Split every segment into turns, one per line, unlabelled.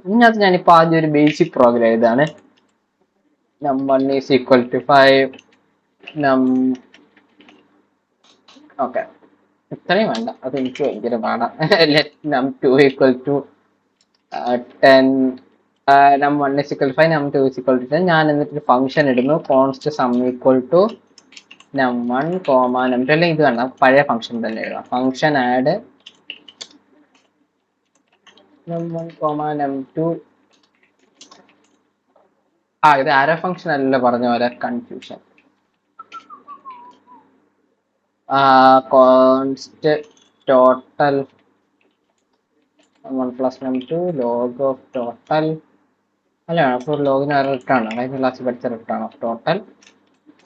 ഇതിനകത്ത് ഞാനിപ്പോൾ ആദ്യം ഒരു ബേസിക് പ്രോഗ്രാം എഴുതാണ്. num1 is equal to 5 okay, ഇത്രയും വേണ്ട, അത് എനിക്ക് ഭയങ്കര പാടാ. let num2 equal to 10 num1 is equal to 5 num2 is equal to 10. ഞാൻ എന്നിട്ട് ഫംഗ്ഷൻ ഇടുന്നു const some equal to num1 num2, അല്ലെങ്കിൽ ഇത് വേണ്ട, പഴയ ഫംഗ്ഷൻ തന്നെ എഴുതാം. Function add num1 num2. ഇത് ആരോ ഫംഗ്ഷൻ അല്ലല്ലോ, പറഞ്ഞ പോലെ confusion. Const total num1 plus num2 log of total അല്ല, അപ്പോൾ ലോഗിന് വേറെ റിട്ടാണ്, കഴിഞ്ഞ ക്ലാസ്സിൽ പഠിച്ച റിട്ടാണ് ഓഫ് ടോട്ടൽ.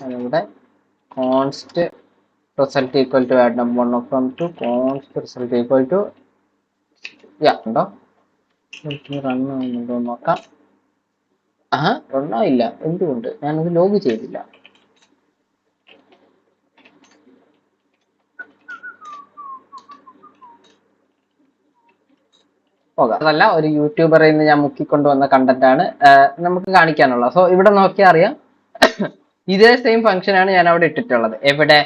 അതിവിടെ const result equal to add num1 of num2 const result equal to ഉണ്ടോ, റൺ ആവുന്നുണ്ടോ നോക്കാം. റണ്ണായില്ല, എന്തുകൊണ്ട്? ഞാനത് ലോഗ് ചെയ്തില്ല. അതല്ല, ഒരു യൂട്യൂബറിൽ നിന്ന് ഞാൻ മുക്കിക്കൊണ്ടുവന്ന കണ്ടന്റ് ആണ് നമുക്ക് കാണിക്കാനുള്ളത്. സോ ഇവിടെ നോക്കിയാൽ അറിയാം, ഇതേ സെയിം ഫംഗ്ഷൻ ആണ് ഞാൻ അവിടെ ഇട്ടിട്ടുള്ളത്. എവിടെ?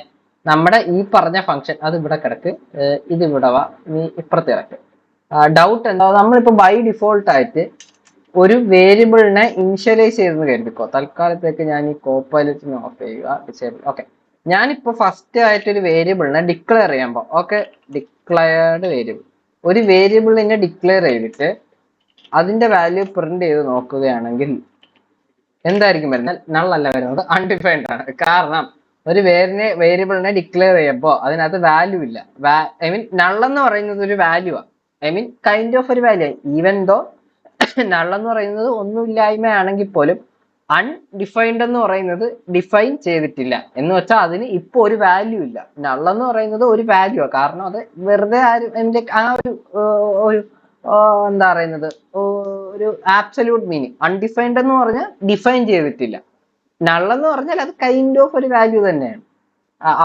നമ്മുടെ ഈ പറഞ്ഞ ഫംഗ്ഷൻ അത് ഇവിടെ കിടക്ക്, ഇത് ഇവിടെ വാ, നീ ഇപ്പുറത്ത് കിടക്ക്. ഡൗട്ട് എന്താ, നമ്മളിപ്പോ ബൈ ഡിഫോൾട്ട് ആയിട്ട് ഒരു വേരിയബിളിനെ ഇനിഷ്യലൈസ് ചെയ്തെന്ന് കരുതിക്കോ. തൽക്കാലത്തേക്ക് ഞാൻ ഈ കോപ്പൈലറ്റിന് ഓഫ് ചെയ്യുക, ഡിസേബിൾ. ഓക്കെ, ഞാനിപ്പോ ഫസ്റ്റ് ആയിട്ട് ഒരു വേരിയബിളിനെ ഡിക്ലെയർ ചെയ്യുമ്പോൾ, ഓക്കെ, ഡിക്ലെയർഡ് വേരിയബിൾ, ഒരു വേരിയബിളിനെ ഡിക്ലെയർ ചെയ്തിട്ട് അതിന്റെ വാല്യൂ പ്രിന്റ് ചെയ്ത് നോക്കുകയാണെങ്കിൽ എന്തായിരിക്കും വരുന്നത്? നള്ളല്ല വരുന്നത്, അൺഡിഫൈൻഡ് ആണ്. കാരണം ഒരു വേരിയബിളിനെ ഡിക്ലെയർ ചെയ്യുമ്പോൾ അതിനകത്ത് വാല്യൂ ഇല്ല. ഐ മീൻ നള്ളെന്ന് പറയുന്നത് ഒരു വാല്യൂ ആണ്, ഐ മീൻ കൈൻഡ് ഓഫ് ഒരു വാല്യൂ. ഈവൻ ദോ നള്ളെന്ന് പറയുന്നത് ഒന്നുമില്ലായ്മയാണെങ്കിൽ പോലും അൺഡിഫൈൻഡ് എന്ന് പറയുന്നത് ഡിഫൈൻ ചെയ്തിട്ടില്ല എന്ന് വെച്ചാൽ അതിന് ഇപ്പൊ ഒരു വാല്യൂ ഇല്ല. നള്ളെന്ന് പറയുന്നത് ഒരു വാല്യൂ ആണ്, കാരണം അത് വെറുതെ എന്റെ ആ ഒരു എന്താ പറയുന്നത്, ഒരു ആബ്സല്യൂട്ട് മീനിങ്. അൺഡിഫൈൻഡ് എന്ന് പറഞ്ഞാൽ ഡിഫൈൻ ചെയ്തിട്ടില്ല. നള്ളെന്ന് പറഞ്ഞാൽ അത് കൈൻഡ് ഓഫ് ഒരു വാല്യൂ തന്നെയാണ്.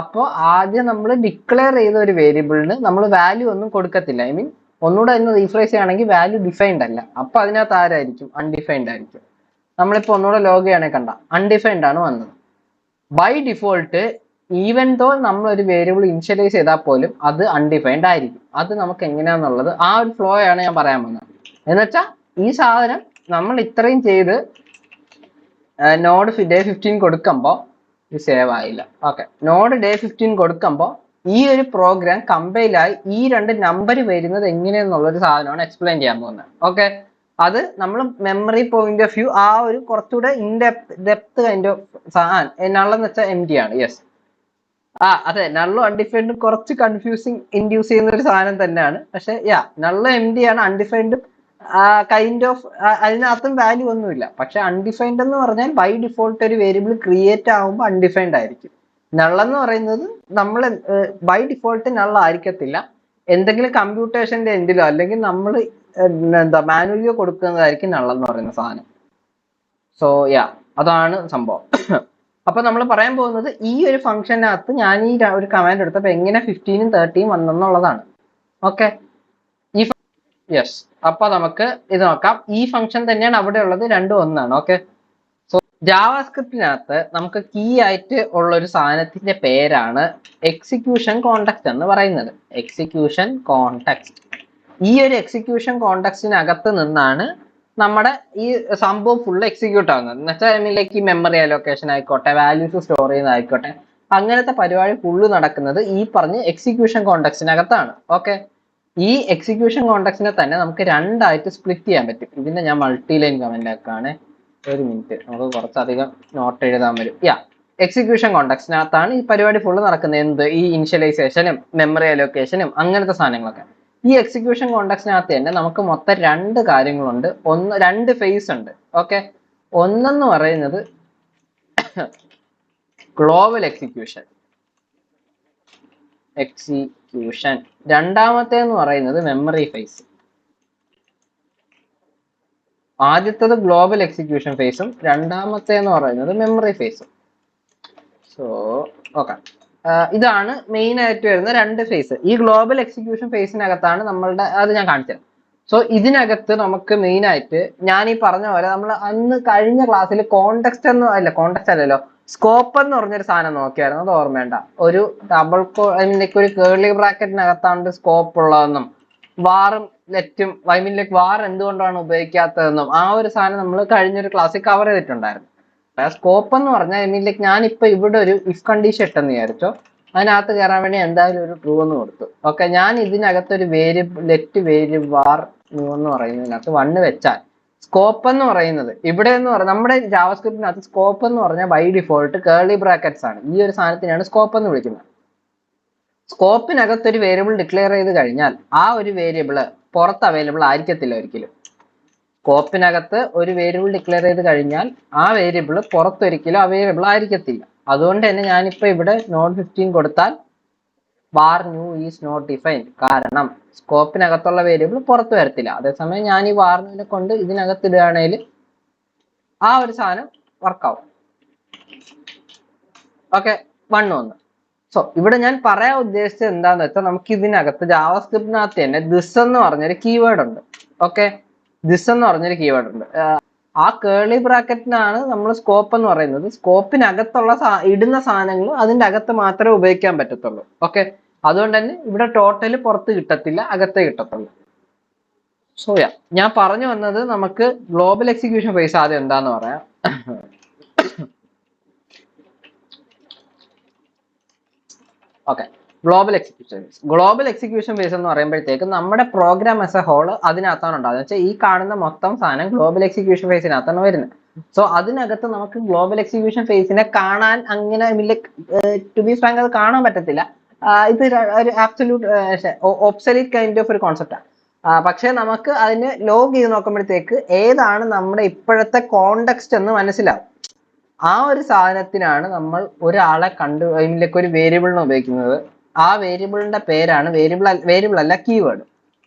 അപ്പോൾ ആദ്യം നമ്മൾ ഡിക്ലെയർ ചെയ്ത ഒരു വേരിയബിളിന് നമ്മൾ വാല്യൂ ഒന്നും കൊടുക്കത്തില്ല. ഐ മീൻ ഒന്നുകൂടെ ഒന്ന് റീഫ്രേസ് ചെയ്യുകയാണെങ്കിൽ വാല്യൂ ഡിഫൈൻഡ് അല്ല, അപ്പൊ അതിനകത്ത് ആരായിരിക്കും? അൺഡിഫൈൻഡ് ആയിരിക്കും. നമ്മളിപ്പോ ഒന്നുകൂടെ ലോഗ് ചെയ്യണേ കണ്ട അൺഡിഫൈൻഡ് ആണ് വന്നത്. ബൈ ഡിഫോൾട്ട് ഈവൻ ദോ നമ്മൾ ഒരു വേരിയബിൾ ഇനിഷ്യലൈസ് ചെയ്താൽ പോലും അത് അൺഡിഫൈൻഡ് ആയിരിക്കും. അത് നമുക്ക് എങ്ങനെയാന്നുള്ളത് ആ ഒരു ഫ്ലോ ആണ് ഞാൻ പറയാൻ വന്നത്. എന്നുവെച്ചാൽ ഈ സാധനം നമ്മൾ ഇത്രയും ചെയ്ത് നോഡ് ഡേ 15 കൊടുക്കുമ്പോൾ ഇത് സേവ് ആയില്ല. ഓക്കെ, നോഡ് ഡേ 15 കൊടുക്കുമ്പോൾ ഈ ഒരു പ്രോഗ്രാം കമ്പൈലായി ഈ രണ്ട് നമ്പർ വരുന്നത് എങ്ങനെയെന്നുള്ളൊരു സാധനമാണ് എക്സ്പ്ലെയിൻ ചെയ്യാൻ പോകുന്നത്. ഓക്കെ, അത് നമ്മൾ മെമ്മറി പോയിന്റ് ഓഫ് വ്യൂ ആ ഒരു കുറച്ചുകൂടെ ഡെപ്ത് കൈൻഡ് ഓഫ് നള്ളെന്ന് വെച്ചാൽ എം ടി ആണ്. യെസ്, അതെ, നള്ളും അൺഡിഫൈൻഡും കുറച്ച് കൺഫ്യൂസിങ് ഇൻഡ്യൂസ് ചെയ്യുന്ന ഒരു സാധനം തന്നെയാണ്. പക്ഷെ നള്ളും എം ടി ആണ്, അൺഡിഫൈൻഡ് കൈൻഡ് ഓഫ് അതിനകത്തും വാല്യൂ ഒന്നുമില്ല. പക്ഷെ അൺഡിഫൈൻഡ് എന്ന് പറഞ്ഞാൽ ബൈ ഡിഫോൾട്ട് ഒരു വേരിയബിൾ ക്രിയേറ്റ് ആകുമ്പോൾ അൺഡിഫൈൻഡ് ആയിരിക്കും. നള്ളെന്ന് പറയുന്നത് നമ്മൾ ബൈ ഡിഫോൾട്ട് നൾ ആയിരിക്കത്തില്ല, എന്തെങ്കിലും കമ്പ്യൂട്ടേഷന്റെ എൻഡിലോ അല്ലെങ്കിൽ നമ്മൾ എന്താ മാനുവലിയോ കൊടുക്കുന്നതായിരിക്കും നള്ളെന്ന് പറയുന്ന സാധനം. സോ അതാണ് സംഭവം. അപ്പൊ നമ്മൾ പറയാൻ പോകുന്നത് ഈ ഒരു ഫംഗ്ഷനകത്ത് ഞാൻ ഈ ഒരു കമാൻഡ് എടുത്തപ്പോൾ എങ്ങനെ 15ഉം 30ഉം വന്നെന്നുള്ളതാണ്. ഓക്കെ, യെസ്, അപ്പൊ നമുക്ക് ഇത് നോക്കാം. ഈ ഫംഗ്ഷൻ തന്നെയാണ് അവിടെ ഉള്ളത്, രണ്ടും ഒന്നാണ്. ഓക്കെ, സോ ജാവാസ്ക്രിപ്റ്റിനകത്ത് നമുക്ക് കീ ആയിട്ട് ഉള്ള ഒരു സാധനത്തിന്റെ പേരാണ് എക്സിക്യൂഷൻ കോണ്ടെക്സ്റ്റ് എന്ന് പറയുന്നത്. Execution context. ഈ ഒരു എക്സിക്യൂഷൻ കോണ്ടെക്സ്റ്റിനകത്ത് നിന്നാണ് നമ്മുടെ ഈ സംഭവം ഫുൾ എക്സിക്യൂട്ട് ആവുന്നത്. എന്ന് വെച്ചാൽ അതിലേക്ക് ഈ മെമ്മറി അലോക്കേഷൻ ആയിക്കോട്ടെ, വാല്യൂസ് സ്റ്റോർ ചെയ്യുന്നതായിക്കോട്ടെ, അങ്ങനത്തെ പരിപാടി ഫുള്ള് നടക്കുന്നത് ഈ പറഞ്ഞ എക്സിക്യൂഷൻ കോണ്ടെക്സ്റ്റിനകത്താണ്. ഓക്കെ, ഈ എക്സിക്യൂഷൻ കോണ്ടെക്സ്റ്റിനെ തന്നെ നമുക്ക് രണ്ടായിട്ട് സ്പ്ലിറ്റ് ചെയ്യാൻ പറ്റും. ഇതിനെ ഞാൻ മൾട്ടി ലൈൻ കമന്റ് ആക്കാണ്. ഒരു മിനിറ്റ്, നമുക്ക് കുറച്ചധികം നോട്ട് എഴുതാൻ വരും. എക്സിക്യൂഷൻ കോണ്ടെക്സ്റ്റിനകത്താണ് ഈ പരിപാടി ഫുള്ള് നടക്കുന്നത്. എന്ത്? ഈ ഇനിഷ്യലൈസേഷനും മെമ്മറി അലോക്കേഷനും അങ്ങനത്തെ സാധനങ്ങളൊക്കെ. ഈ എക്സിക്യൂഷൻ കോണ്ടെക്സ്റ്റിനകത്ത് തന്നെ നമുക്ക് മൊത്തം രണ്ട് കാര്യങ്ങളുണ്ട്, രണ്ട് ഫേസ് ഉണ്ട്. ഓക്കെ, ഒന്നെന്ന് പറയുന്നത് ഗ്ലോബൽ എക്സിക്യൂഷൻ, രണ്ടാമത്തേന്ന് പറയുന്നത് മെമ്മറി ഫേസ്. ആദ്യത്തേത് ഗ്ലോബൽ എക്സിക്യൂഷൻ ഫേസും രണ്ടാമത്തേന്ന് പറയുന്നത് മെമ്മറി ഫേസും. സോ ഓക്കെ, ഇതാണ് മെയിൻ ആയിട്ട് വരുന്ന രണ്ട് ഫേസ്. ഈ ഗ്ലോബൽ എക്സിക്യൂഷൻ ഫേസിനകത്താണ് നമ്മളുടെ, അത് ഞാൻ കാണിച്ചുതരാം. സോ ഇതിനകത്ത് നമുക്ക് മെയിൻ ആയിട്ട് ഞാൻ ഈ പറഞ്ഞ പോലെ നമ്മൾ അന്ന് കഴിഞ്ഞ ക്ലാസ്സിൽ കോണ്ടെക്സ്റ്റ് എന്ന് അല്ല, കോണ്ടെക്സ്റ്റ് അല്ലല്ലോ, സ്കോപ്പ് എന്ന് പറഞ്ഞൊരു സാധനം നോക്കിയായിരുന്നു. അത് ഓർമ്മേണ്ട. ഒരു ഡബിൾ ഒരു കേർലി ബ്രാക്കറ്റിനകത്താണ് സ്കോപ്പ് ഉള്ളതെന്നും വാറും ലെറ്റും ലൈക്ക് വാർ എന്തുകൊണ്ടാണ് ഉപയോഗിക്കാത്തതെന്നും ആ ഒരു സാധനം നമ്മൾ കഴിഞ്ഞൊരു ക്ലാസ്സിൽ കവർ ചെയ്തിട്ടുണ്ടായിരുന്നു. സ്കോപ്പ് എന്ന് പറഞ്ഞാൽ ലൈക്ക് ഞാനിപ്പോ ഇവിടെ ഒരു ഇഫ് കണ്ടീഷൻ ഇട്ടെന്ന് വിചാരിച്ചോ, അതിനകത്ത് കയറാൻ വേണ്ടി എന്തായാലും ഒരു ട്രൂ എന്ന് കൊടുത്തു. ഓക്കെ, ഞാൻ ഇതിനകത്ത് ഒരു വേരിയബിൾ ലെറ്റ് വേരിയബിൾ വാർ എന്ന് പറയുന്നതിനകത്ത് 1 വെച്ചാൽ സ്കോപ്പ് എന്ന് പറയുന്നത് ഇവിടെ എന്ന് പറഞ്ഞാൽ നമ്മുടെ ജാവാസ്ക്രിപ്റ്റിനകത്ത് സ്കോപ്പ് എന്ന് പറഞ്ഞാൽ ബൈ ഡിഫോൾട്ട് കേർലി ബ്രാക്കറ്റ്സ് ആണ്. ഈ ഒരു സാധനത്തിനാണ് സ്കോപ്പ് എന്ന് വിളിക്കുന്നത്. സ്കോപ്പിനകത്ത് ഒരു വേരിയബിൾ ഡിക്ലെയർ ചെയ്ത് കഴിഞ്ഞാൽ ആ ഒരു വേരിയബിള് പുറത്ത് അവൈലബിൾ ആയിരിക്കത്തില്ല ഒരിക്കലും. സ്കോപ്പിനകത്ത് ഒരു വേരിയബിൾ ഡിക്ലെയർ ചെയ്ത് കഴിഞ്ഞാൽ ആ വേരിയബിൾ പുറത്തൊരിക്കലും അവൈലബിൾ ആയിരിക്കത്തില്ല. അതുകൊണ്ട് തന്നെ ഞാനിപ്പോ ഇവിടെ നോട്ട് 15 കൊടുത്താൽ വാർ ന്യൂ ഈസ് നോട്ട് ഡിഫൈൻഡ്, കാരണം സ്കോപ്പിനകത്തുള്ള വേരിയബിൾ പുറത്ത് വരത്തില്ല. അതേസമയം ഞാൻ ഈ വാർ ന്യൂവിനെ കൊണ്ട് ഇതിനകത്ത് ഇടുകയാണെങ്കിൽ ആ ഒരു സാധനം വർക്കാവും. ഓക്കെ, 1 1. സോ ഇവിടെ ഞാൻ പറയാൻ ഉദ്ദേശിച്ചത് എന്താന്ന് വെച്ചാൽ നമുക്ക് ഇതിനകത്ത് ജാവാസ്ക്രിപ്റ്റിനകത്ത് തന്നെ ദിസ് എന്ന് പറഞ്ഞൊരു കീവേഡ് ഉണ്ട്. ഓക്കെ, ദിസ് എന്ന് പറഞ്ഞൊരു കീവേഡ് ഉണ്ട്. ആ കേർലി ബ്രാക്കറ്റിനാണ് നമ്മൾ സ്കോപ്പ് എന്ന് പറയുന്നത്. സ്കോപ്പിനകത്തുള്ള ഇടുന്ന സാധനങ്ങൾ അതിന്റെ അകത്ത് മാത്രമേ ഉപയോഗിക്കാൻ പറ്റത്തുള്ളൂ. ഓക്കെ, അതുകൊണ്ട് തന്നെ ഇവിടെ ടോട്ടല് പുറത്ത് കിട്ടത്തില്ല, അകത്തേ കിട്ടത്തുള്ളൂ. സോ ഞാൻ പറഞ്ഞു വന്നത് നമുക്ക് ഗ്ലോബൽ എക്സിക്യൂഷൻ ഫേസ് ആദ്യം എന്താന്ന് പറയാം. ഓക്കെ, ഗ്ലോബൽ എക്സിക്യൂഷൻ ഫേസ് എന്ന് പറയുമ്പോഴത്തേക്ക് നമ്മുടെ പ്രോഗ്രാം ആസ് എ ഹോൾ അതിനകത്താണ് ഉണ്ടാകുന്നത്. വെച്ചാൽ ഈ കാണുന്ന മൊത്തം സാധനം ഗ്ലോബൽ എക്സിക്യൂഷൻ ഫേസിനകത്താണ് വരുന്നത്. സോ അതിനകത്ത് നമുക്ക് ഗ്ലോബൽ എക്സിക്യൂഷൻ ഫേസിനെ കാണാൻ അങ്ങനെ ടു ബി ഫ്രാങ്ക് അത് കാണാൻ പറ്റത്തില്ല. ഇത് ഒരു ആബ്സല്യൂട്ട് ഒബ്സലീറ്റ് കൈൻഡ് ഓഫ് ഒരു കോൺസെപ്റ്റാണ്. പക്ഷെ നമുക്ക് അതിന് ലോഗ് ചെയ്ത് നോക്കുമ്പോഴത്തേക്ക് ഏതാണ് നമ്മുടെ ഇപ്പോഴത്തെ കോണ്ടെക്സ്റ്റ് എന്ന് മനസ്സിലാവും. ആ ഒരു സാധനത്തിനാണ് നമ്മൾ ഒരാളെ ഒരു വേരിയബിളിനെ ഉപയോഗിക്കുന്നത്. ആ വേരിയബിളിന്റെ പേരാണ് വേരിയബിൾ അല്ല കീവേഡ്.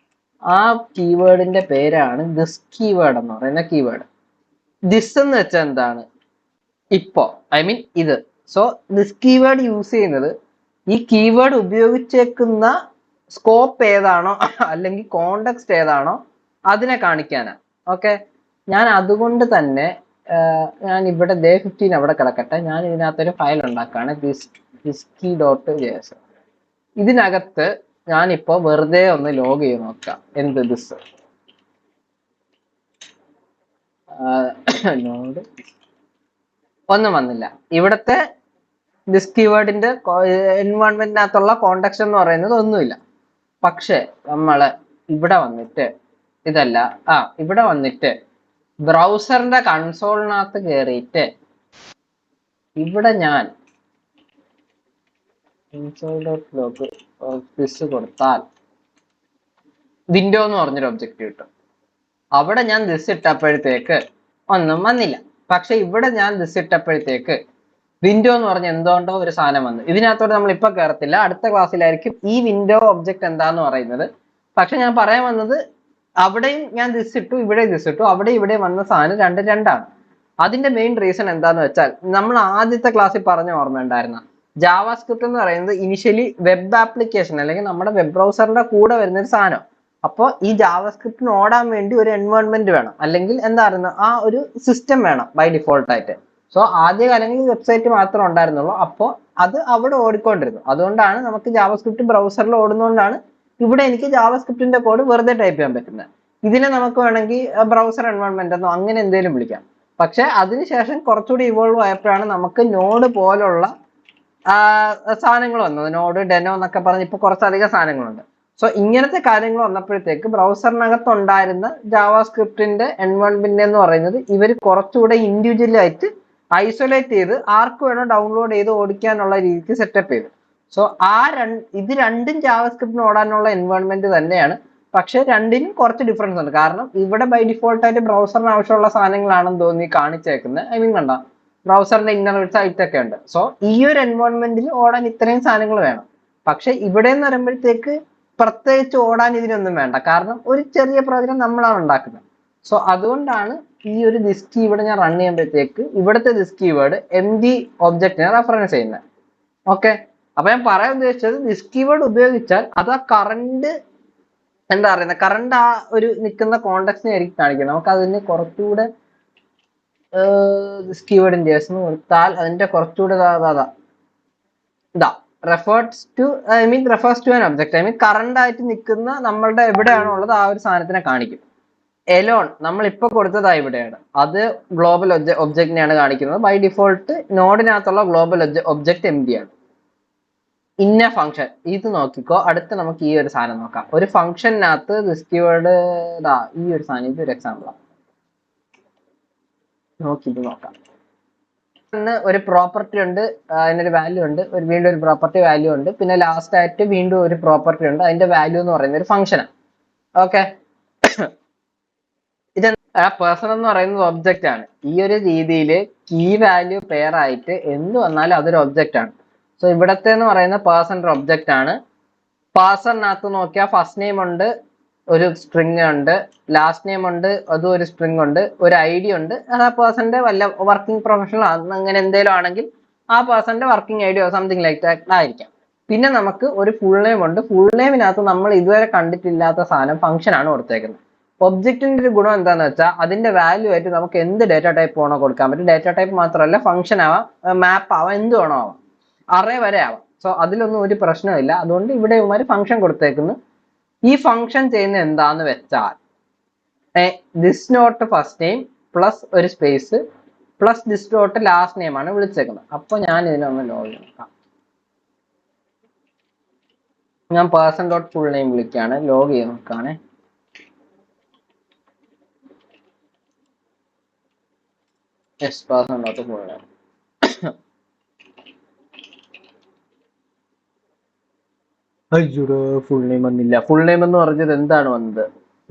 ആ കീവേഡിന്റെ പേരാണ് ദിസ് കീവേഡ് എന്ന് പറയുന്ന കീവേഡ്. ദിസ് എന്ന് വെച്ചാൽ എന്താണ്? ഇപ്പോ ഇത്. സോ ദിസ് കീവേഡ് യൂസ് ചെയ്യുന്നത് ഈ കീവേഡ് ഉപയോഗിച്ചേക്കുന്ന സ്കോപ്പ് ഏതാണോ അല്ലെങ്കിൽ കോണ്ടെക്സ്റ്റ് ഏതാണോ അതിനെ കാണിക്കാനാ. ഓക്കെ, ഞാൻ അതുകൊണ്ട് തന്നെ ഞാൻ ഇവിടെ day 15 അവിടെ കിടക്കട്ടെ. ഞാൻ ഇതിനകത്തൊരു ഫയൽ ഉണ്ടാക്കുകയാണ്, diski.js. ഇതിനകത്ത് ഞാനിപ്പോ വെറുതെ ഒന്ന് ലോഗ് ചെയ്ത് നോക്കാം. എന്ത് ദിസ് നോഡ് ഒന്നും വന്നില്ല. ഇവിടത്തെ ദിസ് കീവേഡിന്റെ എൻവയോൺമെന്റിനകത്തുള്ള കോണ്ടെക്സ്റ്റ് എന്ന് പറയുന്നത് ഒന്നുമില്ല. പക്ഷെ നമ്മള് ഇവിടെ വന്നിട്ട് ഇവിടെ വന്നിട്ട് ബ്രൗസറിന്റെ കൺസോളിനകത്ത് കയറിയിട്ട് ഇവിടെ ഞാൻ ദിസ് കൊടുത്താൽ വിൻഡോ എന്ന് പറഞ്ഞൊരു ഒബ്ജക്റ്റ് കിട്ടും. അവിടെ ഞാൻ ദിസ് ഇട്ടപ്പോഴത്തേക്ക് ഒന്നും വന്നില്ല. പക്ഷെ ഇവിടെ ഞാൻ ദിസ് ഇട്ടപ്പോഴത്തേക്ക് വിൻഡോ എന്ന് പറഞ്ഞ എന്തുകൊണ്ടോ ഒരു സാധനം വന്നു. ഇതിനകത്തോടെ നമ്മൾ ഇപ്പൊ കയറത്തില്ല, അടുത്ത ക്ലാസ്സിലായിരിക്കും ഈ വിൻഡോ ഒബ്ജക്റ്റ് എന്താന്ന് പറയുന്നത്. പക്ഷെ ഞാൻ പറയാൻ വന്നത് അവിടെയും ഞാൻ ദിസ് ഇട്ടു, ഇവിടെ ദിസ് ഇട്ടു, അവിടെ ഇവിടെ വന്ന സാധനം രണ്ടാണ്. അതിന്റെ മെയിൻ റീസൺ എന്താന്ന് വെച്ചാൽ നമ്മൾ ആദ്യത്തെ ക്ലാസ്സിൽ പറഞ്ഞ ഓർമ്മയുണ്ടായിരുന്ന ജാവാസ്ക്രിപ്റ്റ് എന്ന് പറയുന്നത് ഇനിഷ്യലി വെബ് ആപ്ലിക്കേഷൻ അല്ലെങ്കിൽ നമ്മുടെ വെബ് ബ്രൗസറിന്റെ കൂടെ വരുന്ന ഒരു സാധനം. അപ്പോൾ ഈ ജാവാസ്ക്രിപ്റ്റിന് ഓടാൻ വേണ്ടി ഒരു എൻവയോൺമെന്റ് വേണം, അല്ലെങ്കിൽ എന്തായിരുന്നു ആ ഒരു സിസ്റ്റം വേണം ബൈ ഡിഫോൾട്ട് ആയിട്ട്. സോ ആദ്യകാലങ്ങളിൽ വെബ്സൈറ്റ് മാത്രമേ ഉണ്ടായിരുന്നുള്ളൂ. അപ്പോൾ അത് അവിടെ ഓടിക്കൊണ്ടിരുന്നു. അതുകൊണ്ടാണ് നമുക്ക് ജാവാസ്ക്രിപ്റ്റ് ബ്രൗസറിൽ ഓടുന്നതുകൊണ്ടാണ് ഇവിടെ എനിക്ക് ജാവാസ്ക്രിപ്റ്റിന്റെ കോഡ് വെറുതെ ടൈപ്പ് ചെയ്യാൻ പറ്റുന്നത്. ഇതിനെ നമുക്ക് വേണമെങ്കിൽ ബ്രൗസർ എൻവയോൺമെന്റ് എന്നോ അങ്ങനെ എന്തെങ്കിലും വിളിക്കാം. പക്ഷെ അതിനുശേഷം കുറച്ചുകൂടി ഇവോൾവ് ആയപ്പോഴാണ് നമുക്ക് നോഡ് പോലുള്ള സാധനങ്ങൾ വന്നത്. നോഡ് ഡെനോ എന്നൊക്കെ പറഞ്ഞ് ഇപ്പൊ കുറച്ചധികം സാധനങ്ങളുണ്ട്. സോ ഇങ്ങനത്തെ കാര്യങ്ങൾ വന്നപ്പോഴത്തേക്ക് ബ്രൗസറിനകത്ത് ഉണ്ടായിരുന്ന ജാവാസ്ക്രിപ്റ്റിന്റെ എൻവയോൺമെന്റ് എന്ന് പറയുന്നത് ഇവർ കുറച്ചുകൂടെ ഇൻഡിവിജ്വൽ ആയിട്ട് ഐസൊലേറ്റ് ചെയ്ത് ആർക്ക് വേണോ ഡൗൺലോഡ് ചെയ്ത് ഓടിക്കാനുള്ള രീതിക്ക് സെറ്റപ്പ് ചെയ്തു. സോ ഇത് രണ്ടും ജാവാസ്ക്രിപ്റ്റിന് ഓടാനുള്ള എൻവയോൺമെന്റ് തന്നെയാണ്. പക്ഷെ രണ്ടിനും കുറച്ച് ഡിഫറൻസ് ഉണ്ട്. കാരണം ഇവിടെ ബൈ ഡിഫോൾട്ട് ആയിട്ട് ബ്രൗസറിന് ആവശ്യമുള്ള സാധനങ്ങളാണെന്ന് തോന്നി കാണിച്ചേക്കുന്നത്. കണ്ട ബ്രൗസറിന്റെ ഇന്നർ സൈറ്റ് ഒക്കെ ഉണ്ട്. സോ ഈ ഒരു എൻവയോൺമെന്റിൽ ഓടാൻ ഇത്രയും സാധനങ്ങൾ വേണം. പക്ഷെ ഇവിടെ എന്ന് പറയുമ്പോഴത്തേക്ക് പ്രത്യേകിച്ച് ഓടാൻ ഇതിനൊന്നും വേണ്ട, കാരണം ഒരു ചെറിയ പ്രോഗ്രാം നമ്മളാണ് ഉണ്ടാക്കുന്നത്. സോ അതുകൊണ്ടാണ് ഈ ഒരു ദിസ് കീ ഇവിടെ ഞാൻ റൺ ചെയ്യുമ്പോഴത്തേക്ക് ഇവിടുത്തെ ദിസ് കീവേഡ് empty ഒബ്ജക്റ്റിനെ റെഫറൻസ് ചെയ്യുന്നത്. ഓക്കെ, അപ്പൊ ഞാൻ പറയാൻ ഉദ്ദേശിച്ചത് ദിസ് കീവേഡ് ഉപയോഗിച്ചാൽ അത് ആ കറണ്ട് എന്താ പറയുന്നത്, കറണ്ട് ആ ഒരു നിൽക്കുന്ന കോണ്ടെക്സ്റ്റിനെ ആയിരിക്കും കാണിക്കുന്നത്. നമുക്ക് അതിന് കുറച്ചുകൂടെ കീവേഡ് എന്ന് കൊടുത്താൽ അതിന്റെ കുറച്ചുകൂടെ ഇതാ refers to an object. Current ആയിട്ട് നിൽക്കുന്ന നമ്മളുടെ എവിടെയാണോ ഉള്ളത് ആ ഒരു സാധനത്തിനെ കാണിക്കും. എലോൺ നമ്മൾ ഇപ്പൊ കൊടുത്തതാ ഇവിടെയാണ്, അത് ഗ്ലോബൽ ഒബ്ജക്റ്റിനെയാണ് കാണിക്കുന്നത്. ബൈ ഡിഫോൾട്ട് നോഡിനകത്തുള്ള ഗ്ലോബൽ ഒബ്ജക്ട് എം ആണ്. ഇന്ന ഫംഗ്ഷൻ ഇത് നോക്കിക്കോ. അടുത്ത് നമുക്ക് ഈ ഒരു സാധനം നോക്കാം. ഒരു ഫംഗ്ഷനകത്ത് ദിസ് കീവേഡ് ഈ ഒരു സാധനം, ഇതൊരു എക്സാമ്പിളാണ്. ഇത് നോക്കാം. ഒരു പ്രോപ്പർട്ടി ഉണ്ട്, അതിനൊരു വാല്യൂ ഉണ്ട്, വീണ്ടും ഒരു പ്രോപ്പർട്ടി വാല്യൂ ഉണ്ട്, പിന്നെ ലാസ്റ്റ് ആയിട്ട് വീണ്ടും ഒരു പ്രോപ്പർട്ടി ഉണ്ട്, അതിന്റെ വാല്യൂ എന്ന് പറയുന്ന ഒരു ഫംഗ്ഷനാണ്. ഓക്കെ, ഇത് പേഴ്സൺ എന്ന് പറയുന്നത് ഒബ്ജക്റ്റ് ആണ്. ഈ ഒരു രീതിയിൽ കീ വാല്യൂ പെയർ ആയിട്ട് എന്ത് വന്നാലും അതൊരു ഒബ്ജക്റ്റ് ആണ്. സോ ഇവിടത്തെ എന്ന് പറയുന്ന പേഴ്സൺ ഒരു ഒബ്ജക്റ്റ് ആണ്. പേഴ്സണിനകത്ത് നോക്കിയാൽ ഫസ്റ്റ് നെയിം ഉണ്ട്, ഒരു സ്ട്രിങ് ഉണ്ട്, ലാസ്റ്റ് നെയിം ഉണ്ട്, അതും ഒരു സ്ട്രിങ് ഉണ്ട്, ഒരു ഐ ഡി ഉണ്ട്. അത് ആ പേഴ്സന്റെ വല്ല വർക്കിംഗ് പ്രൊഫഷണൽ അങ്ങനെ എന്തെങ്കിലും ആണെങ്കിൽ ആ പേഴ്സന്റെ വർക്കിംഗ് ഐ ഡിയോ സംതിങ് ലൈക്ക് ദാറ്റ് ആയിരിക്കാം. പിന്നെ നമുക്ക് ഒരു ഫുൾ നെയിം ഉണ്ട്. ഫുൾ നെയിമിനകത്ത് നമ്മൾ ഇതുവരെ കണ്ടിട്ടില്ലാത്ത സാധനം ഫംഗ്ഷൻ ആണ് കൊടുത്തേക്കുന്നത്. ഒബ്ജക്റ്റിന്റെ ഒരു ഗുണം എന്താണെന്ന് വെച്ചാൽ അതിന്റെ വാല്യൂ ആയിട്ട് നമുക്ക് എന്ത് ഡേറ്റ ടൈപ്പ് വേണോ കൊടുക്കാൻ പറ്റും. ഡേറ്റ ടൈപ്പ് മാത്രമല്ല, ഫംഗ്ഷൻ ആവാം, മാപ്പ് ആവാം, എന്ത് വേണോ ആവാം, അറേ വരെ ആവാം. സോ അതിലൊന്നും ഒരു പ്രശ്നമില്ല. അതുകൊണ്ട് ഇവിടെ ഇവന്മാര് ഫംഗ്ഷൻ കൊടുത്തേക്കുന്നു. ഈ ഫംഗ്ഷൻ ചെയ്യുന്ന എന്താന്ന് വെച്ചാൽ this dot first name plus ഒരു space plus this dot last name ആണ് വിളിച്ചേക്കുന്നത്. അപ്പൊ ഞാൻ ഇതിനൊന്ന് ലോഗ് നോക്കാം. ഞാൻ പേഴ്സൺ ഡോട്ട് ഫുൾ നെയിം വിളിക്കുകയാണ്, ലോഗ് ചെയ്ത് നോക്കുകയാണ്. Person dot full name. അയ്യോ, ഫുൾ നെയിം വന്നില്ല. ഫുൾ നെയിം എന്ന് പറഞ്ഞത് എന്താണ് വന്നത്?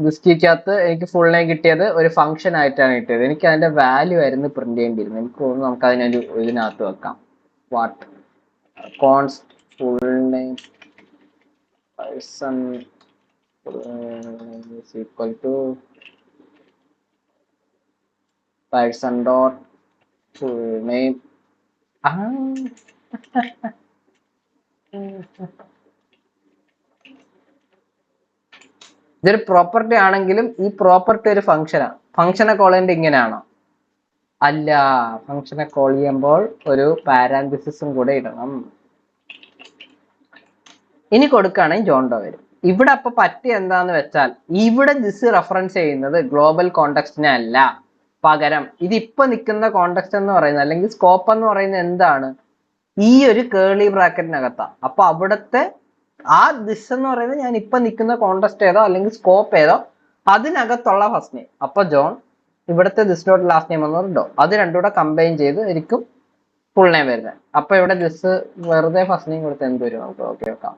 ഗുസ്റ്റിക്കകത്ത് എനിക്ക് ഫുൾ നെയിം കിട്ടിയത് ഒരു ഫംഗ്ഷൻ ആയിട്ടാണ് കിട്ടിയത്. എനിക്ക് അതിന്റെ വാല്യൂ ആയിരുന്നു പ്രിന്റ് ചെയ്യേണ്ടിയിരുന്നത്. എനിക്ക് തോന്നുന്നു നമുക്ക് അതിനൊരു ഇതിനകത്ത് വെക്കാം. What const full name person is equal to person dot full name. ഇതൊരു പ്രോപ്പർട്ടി ആണെങ്കിലും ഈ പ്രോപ്പർട്ടി ഒരു ഫംഗ്ഷനാണ്. ഫംഗ്ഷനെ കോൾ ചെയ്യുന്നത് ഇങ്ങനെയാണോ? അല്ല, ഫംഗ്ഷനെ കോൾ ചെയ്യുമ്പോൾ ഒരു പാരാന്തസിസും കൂടെ ഇടണം. ഇനി കൊടുക്കുകയാണെങ്കിൽ ജോണ്ടോ വരും. ഇവിടെ അപ്പൊ പറ്റിയ എന്താന്ന് വെച്ചാൽ ഇവിടെ ദിസ് റെഫറൻസ് ചെയ്യുന്നത് ഗ്ലോബൽ കോണ്ടെക്സ്റ്റിനെ അല്ല, പകരം ഇതിപ്പോ നിൽക്കുന്ന കോണ്ടെക്സ്റ്റ് എന്ന് പറയുന്നത് അല്ലെങ്കിൽ സ്കോപ്പ് എന്ന് പറയുന്നത് എന്താണ്? ഈ ഒരു കേർലി ബ്രാക്കറ്റിനകത്താ. അപ്പൊ അവിടുത്തെ ആ ദിസ് എന്ന് പറയുന്നത് ഞാൻ ഇപ്പൊ നിൽക്കുന്ന കോണ്ടെക്സ്റ്റ് ഏതോ അല്ലെങ്കിൽ സ്കോപ്പ് ഏതോ അതിനകത്തുള്ള ഫസ്റ്റ് നെയിം. അപ്പൊ ജോൺ, ഇവിടുത്തെ ദിസ് ഡോട്ട് ലാസ്റ്റ് നെയിം എന്ന് പറഞ്ഞോ, അത് രണ്ടും കൂടെ കമ്പൈൻ ചെയ്ത് എനിക്കും ഫുൾ നെയിം വരുന്നത്. അപ്പൊ ഇവിടെ ദിസ് വെറുതെ ഫസ്റ്റ് നെയിം കൊടുത്ത് എന്ത് വരും നമുക്ക് ഓക്കെ വെക്കാം.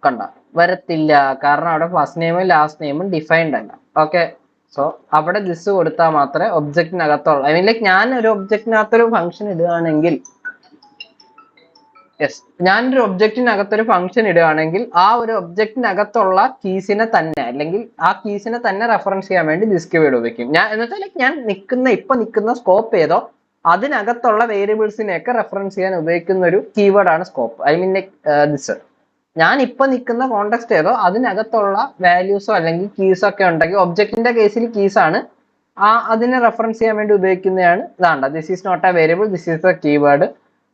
കണ്ട, വരത്തില്ല. കാരണം അവിടെ ഫസ്റ്റ് നെയിമും ലാസ്റ്റ് നെയിമും ഡിഫൈൻഡ് അല്ല. ഓക്കെ, സോ അവിടെ ദിസ് കൊടുത്താൽ മാത്രമേ ഒബ്ജക്റ്റിനകത്തുള്ള ലൈക്ക് ഞാൻ ഒരു ഒബ്ജക്റ്റിനകത്തൊരു ഫംഗ്ഷൻ ഇടുകയാണെങ്കിൽ ഞാനൊരു ഒബ്ജക്റ്റിനകത്തൊരു ഫംഗ്ഷൻ ഇടുകയാണെങ്കിൽ ആ ഒരു ഒബ്ജക്റ്റിനകത്തുള്ള കീസിനെ തന്നെ അല്ലെങ്കിൽ ആ കീസിനെ തന്നെ റെഫറൻസ് ചെയ്യാൻ വേണ്ടി ദിസ് കീവേഡ് ഉപയോഗിക്കും. ഞാൻ എന്നുവെച്ചാൽ ഞാൻ ഇപ്പൊ നിൽക്കുന്ന സ്കോപ്പ് ഏതോ അതിനകത്തുള്ള വേരിയബിൾസിനെയൊക്കെ റെഫറൻസ് ചെയ്യാൻ ഉപയോഗിക്കുന്ന ഒരു കീവേഡാണ് സ്കോപ്പ്. ദിസ് ഞാൻ ഇപ്പൊ നിൽക്കുന്ന കോണ്ടെക്സ്റ്റ് ഏതോ അതിനകത്തുള്ള വാല്യൂസോ അല്ലെങ്കിൽ കീസോ ഒക്കെ ഉണ്ടെങ്കിൽ ഒബ്ജക്റ്റിന്റെ കേസിൽ കീസ് ആണ് അതിനെ റെഫറൻസ് ചെയ്യാൻ വേണ്ടി ഉപയോഗിക്കുന്നതാണ്. ഇതാണ്ട, this is not a variable, this is a keyword.